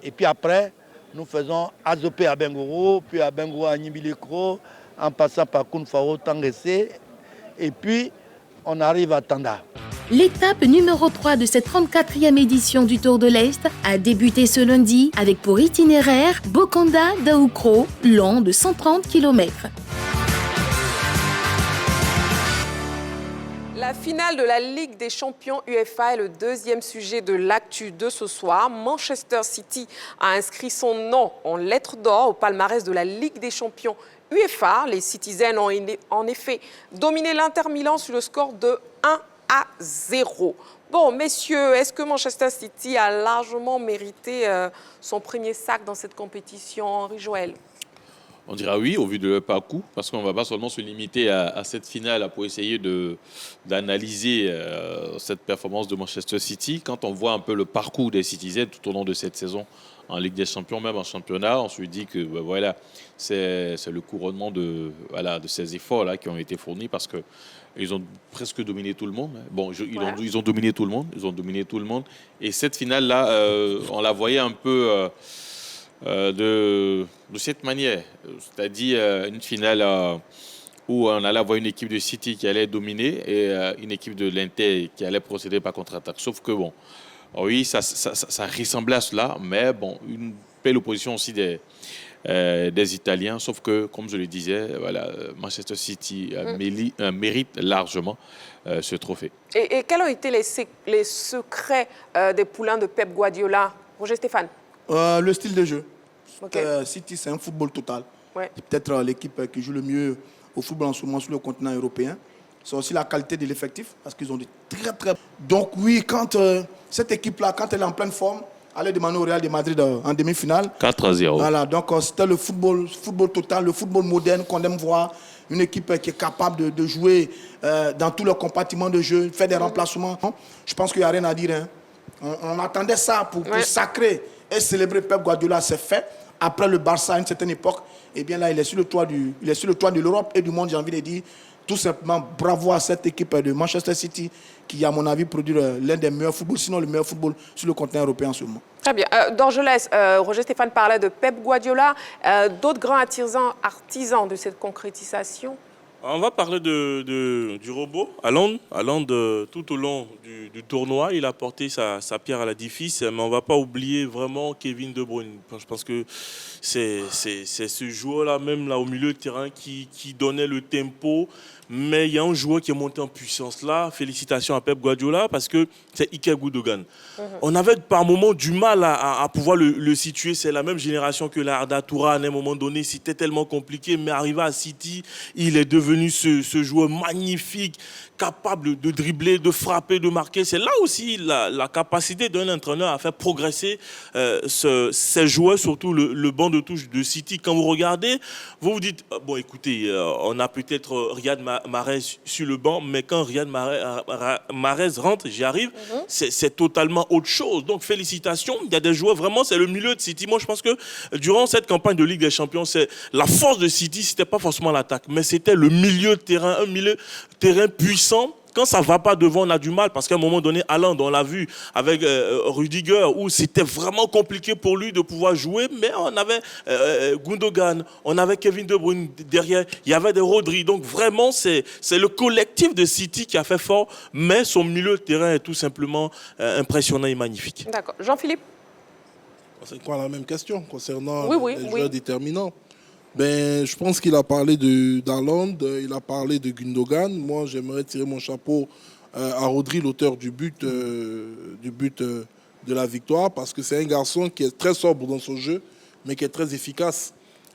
Et puis après, nous faisons Adzopé à Bengoro, puis à Bengoro à Nibilekro, en passant par Kounfao, Tangressé. Et puis, on arrive à Tanda. L'étape numéro 3 de cette 34e édition du Tour de l'Est a débuté ce lundi avec pour itinéraire Bokanda-Daoukro, long de 130 km. La finale de la Ligue des champions UEFA est le deuxième sujet de l'actu de ce soir. Manchester City a inscrit son nom en lettres d'or au palmarès de la Ligue des champions UEFA. Les Citizens ont en effet dominé l'Inter Milan sur le score de 1-0. Bon, messieurs, est-ce que Manchester City a largement mérité son premier sac dans cette compétition, Henri Joël? On dira oui, au vu de leur parcours, parce qu'on ne va pas seulement se limiter à cette finale pour essayer d'analyser cette performance de Manchester City. Quand on voit un peu le parcours des Citizens tout au long de cette saison en Ligue des Champions, même en championnat, on se dit que voilà, c'est le couronnement de ces efforts-là qui ont été fournis, parce qu'ils ont presque dominé tout le monde. Bon, ils ont dominé tout le monde. Ils ont dominé tout le monde. Et cette finale-là, on la voyait un peu... de cette manière, c'est-à-dire une finale où on allait avoir une équipe de City qui allait dominer et une équipe de l'Inter qui allait procéder par contre-attaque. Sauf que bon, oui, ça ressemblait à cela, mais bon, une belle opposition aussi des Italiens. Sauf que, comme je le disais, voilà, Manchester City mérite largement ce trophée. Et quels ont été les secrets des poulains de Pep Guardiola, Roger Stéphane? Le style de jeu. Okay. City, c'est un football total. Ouais. C'est peut-être l'équipe qui joue le mieux au football en ce moment sur le continent européen. C'est aussi la qualité de l'effectif, parce qu'ils ont des très... Donc oui, quand cette équipe-là, quand elle est en pleine forme, allait demander au Real de Madrid en demi-finale. 4-0. Voilà, donc c'était le football total, le football moderne qu'on aime voir. Une équipe qui est capable de jouer dans tous leurs compartiments de jeu, faire des remplacements. Je pense qu'il n'y a rien à dire. Hein. On attendait ça pour sacrer et célébrer Pep Guardiola, c'est fait. Après le Barça à une certaine époque, et bien là, il est sur le toit de l'Europe et du monde, j'ai envie de dire. Tout simplement, bravo à cette équipe de Manchester City qui, à mon avis, produit l'un des meilleurs footballs, sinon le meilleur football sur le continent européen en ce moment. Très bien. Dorgelès, Roger Stéphane parlait de Pep Guardiola. D'autres grands artisans de cette concrétisation? On va parler du robot, Haaland. Haaland, tout au long du tournoi, il a porté sa pierre à l'édifice, mais on ne va pas oublier vraiment Kevin De Bruyne. Je pense que c'est ce joueur-là, même là au milieu de terrain, qui donnait le tempo. Mais il y a un joueur qui est monté en puissance là. Félicitations à Pep Guardiola, parce que c'est Ilkay Gundogan. On avait par moments du mal à pouvoir le situer. C'est la même génération que l'Arda Touré. À un moment donné, c'était tellement compliqué. Mais arrivé à City, il est devenu ce joueur magnifique, capable de dribbler, de frapper, de marquer. C'est là aussi la capacité d'un entraîneur à faire progresser ces joueurs, surtout le banc de touche de City. Quand vous regardez, vous vous dites, bon écoutez, on a peut-être Riyad Mahrez sur le banc, mais quand Riyad Mahrez rentre, j'y arrive, c'est totalement autre chose. Donc félicitations, il y a des joueurs, vraiment, c'est le milieu de City. Moi, je pense que durant cette campagne de Ligue des Champions, c'est la force de City, c'était pas forcément l'attaque, mais c'était le milieu de terrain, un milieu de terrain puissant. Quand ça ne va pas devant, on a du mal, parce qu'à un moment donné, Haaland, on l'a vu avec Rudiger, où c'était vraiment compliqué pour lui de pouvoir jouer, mais on avait Gundogan, on avait Kevin De Bruyne derrière, il y avait des Rodri. Donc vraiment, c'est le collectif de City qui a fait fort, mais son milieu de terrain est tout simplement impressionnant et magnifique. D'accord. Jean-Philippe? C'est quoi la même question concernant les joueurs déterminants? Ben, je pense qu'il a parlé d'Haaland, il a parlé de Gundogan. Moi, j'aimerais tirer mon chapeau à Rodri, l'auteur du but de la victoire, parce que c'est un garçon qui est très sobre dans son jeu, mais qui est très efficace.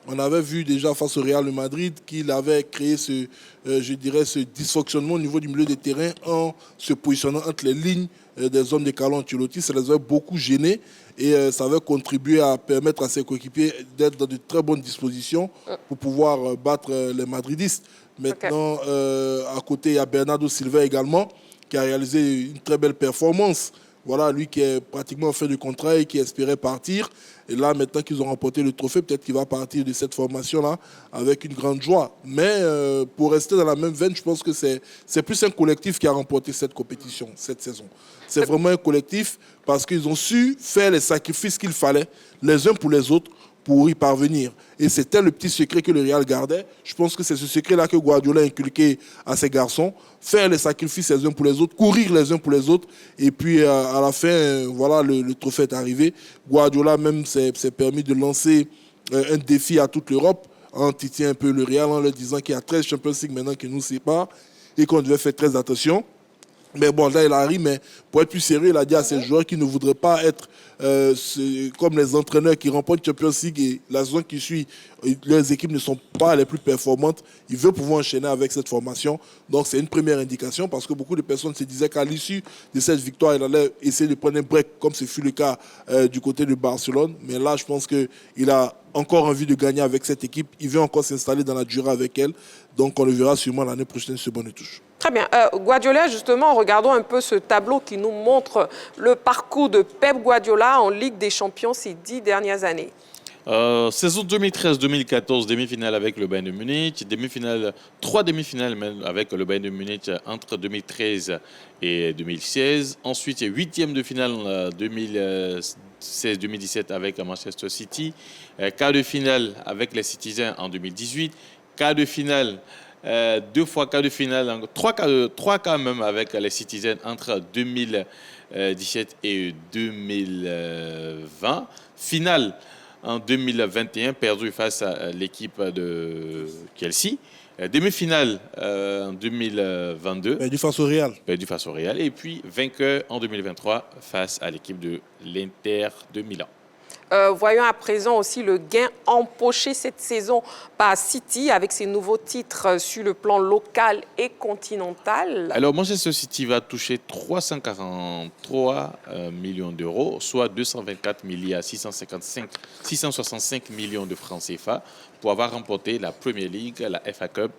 On avait vu déjà face au Real de Madrid qu'il avait créé ce dysfonctionnement au niveau du milieu de terrain en se positionnant entre les lignes des hommes de Carlo Ancelotti. Ça les avait beaucoup gênés et ça avait contribué à permettre à ses coéquipiers d'être dans de très bonnes dispositions pour pouvoir battre les Madridistes. Maintenant, à côté, il y a Bernardo Silva également qui a réalisé une très belle performance. Voilà, lui qui est pratiquement en fin de contrat et qui espérait partir. Et là, maintenant qu'ils ont remporté le trophée, peut-être qu'il va partir de cette formation-là avec une grande joie. Mais pour rester dans la même veine, je pense que c'est plus un collectif qui a remporté cette compétition, cette saison. C'est vraiment un collectif parce qu'ils ont su faire les sacrifices qu'il fallait, les uns pour les autres, pour y parvenir. Et c'était le petit secret que le Real gardait. Je pense que c'est ce secret-là que Guardiola a inculqué à ses garçons. Faire les sacrifices les uns pour les autres, courir les uns pour les autres. Et puis, à la fin, voilà, le trophée est arrivé. Guardiola même s'est permis de lancer un défi à toute l'Europe en titillant un peu le Real, en leur disant qu'il y a 13 Champions League maintenant qui nous séparent. et qu'on devait faire très attention. Mais bon, là, il arrive, mais pour être plus sérieux, il a dit à ses joueurs qu'ils ne voudraient pas être comme les entraîneurs qui remportent Champions League et la saison qui suit, leurs équipes ne sont pas les plus performantes. Il veut pouvoir enchaîner avec cette formation. Donc, c'est une première indication parce que beaucoup de personnes se disaient qu'à l'issue de cette victoire, il allait essayer de prendre un break, comme ce fut le cas du côté de Barcelone. Mais là, je pense qu'il a encore envie de gagner avec cette équipe. Il veut encore s'installer dans la durée avec elle. Donc, on le verra sûrement l'année prochaine sur bonne touche. Très bien. Guardiola, justement, regardons un peu ce tableau qui nous montre le parcours de Pep Guardiola en Ligue des Champions ces 10 dernières années. Saison 2013-2014, demi-finale avec le Bayern de Munich, trois demi-finales même avec le Bayern de Munich entre 2013 et 2016. Ensuite, huitième de finale en 2016-2017 avec Manchester City. Quart de finale avec les Citizens en 2018. Quart de finale, deux fois quart de finale, trois quarts même avec les Citizens entre 2017 et 2020. Finale en 2021, perdu face à l'équipe de Chelsea. Demi-finale en 2022. Perdu face au Real. Perdu face au Real. Et puis vainqueur en 2023 face à l'équipe de l'Inter de Milan. Voyons à présent aussi le gain empoché cette saison par City avec ses nouveaux titres sur le plan local et continental. Alors, Manchester City va toucher 343 millions d'euros, soit 224 milliards 665 millions de francs CFA pour avoir remporté la Premier League, la FA Cup,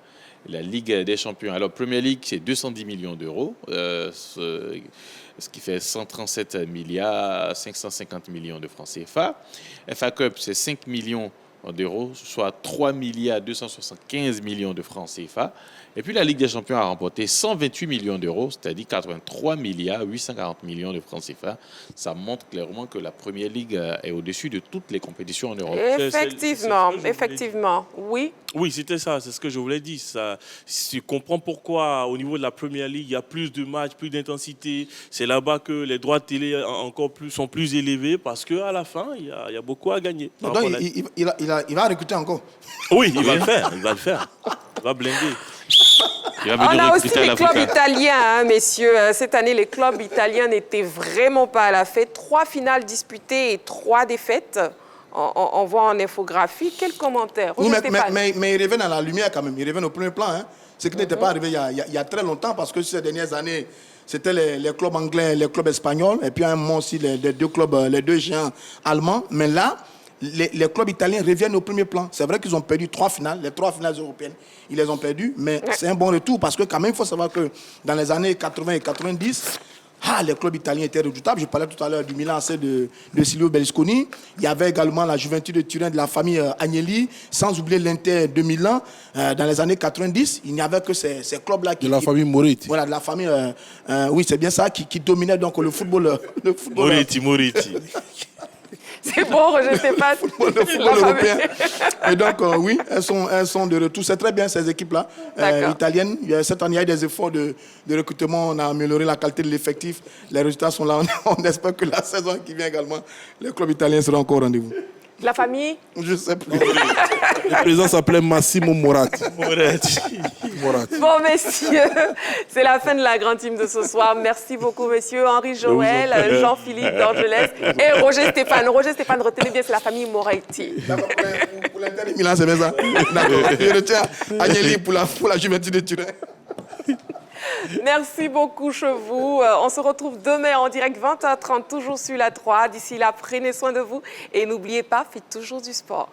la Ligue des Champions. Alors, Premier League, c'est 210 millions d'euros. Ce qui fait 137 milliards 550 millions de francs CFA. FA Cup, c'est 5 millions d'euros, soit 3 milliards 275 millions de francs CFA. Et puis la Ligue des Champions a remporté 128 millions d'euros, c'est-à-dire 83 milliards 840 millions de francs CFA. Ça montre clairement que la Première Ligue est au-dessus de toutes les compétitions en Europe. Effectivement, oui. Oui, c'était ça, c'est ce que je voulais dire. Tu comprends pourquoi au niveau de la Première Ligue, il y a plus de matchs, plus d'intensité. C'est là-bas que les droits de télé sont plus élevés parce qu'à la fin, il y a beaucoup à gagner. Donc, il va recruter encore. Oui, il va le faire. Il va blinder. On a aussi les clubs italiens, hein, messieurs. Cette année, les clubs italiens n'étaient vraiment pas à la fête. 3 finales disputées et 3 défaites. On voit en infographie. Quel commentaire? Oui, mais ils reviennent à la lumière quand même. Ils reviennent au premier plan. Hein. Ce qui n'était pas arrivé il y a très longtemps parce que ces dernières années, c'était les clubs anglais, les clubs espagnols et puis à un moment aussi les deux géants allemands. Mais là, les clubs italiens reviennent au premier plan. C'est vrai qu'ils ont perdu 3 finales, les 3 finales européennes. Ils les ont perdues, mais c'est un bon retour parce que quand même, il faut savoir que dans les années 80 et 90, les clubs italiens étaient redoutables. Je parlais tout à l'heure du Milan AC de Silvio Berlusconi. Il y avait également la Juventus de Turin de la famille Agnelli, sans oublier l'Inter de Milan. Dans les années 90, il n'y avait que ces clubs-là. De la famille Moretti. Voilà, de la famille, oui, c'est bien ça, qui dominait donc le football. Moretti. C'est bon, Roger Stéphane. Le football européen. Et donc, oui, elles sont de retour. C'est très bien, ces équipes-là, italiennes. Cette année, il y a eu des efforts de recrutement. On a amélioré la qualité de l'effectif. Les résultats sont là. On espère que la saison qui vient également, les clubs italiens seront encore au rendez-vous. La famille? Je ne sais plus. Le président s'appelait Massimo Moratti. Bon, messieurs, c'est la fin de la grande team de ce soir. Merci beaucoup, messieurs. Henri Joël, Jean-Philippe d'Angeles et Roger Stéphane. Roger Stéphane, retenez bien, c'est la famille Moretti. Pour l'Inter Milan, c'est bien ça. D'accord. Je retiens Agnelli pour la Juventus de Turin. Merci beaucoup, Chevaux. On se retrouve demain en direct 20h30, toujours sur la 3. D'ici là, prenez soin de vous et n'oubliez pas, faites toujours du sport.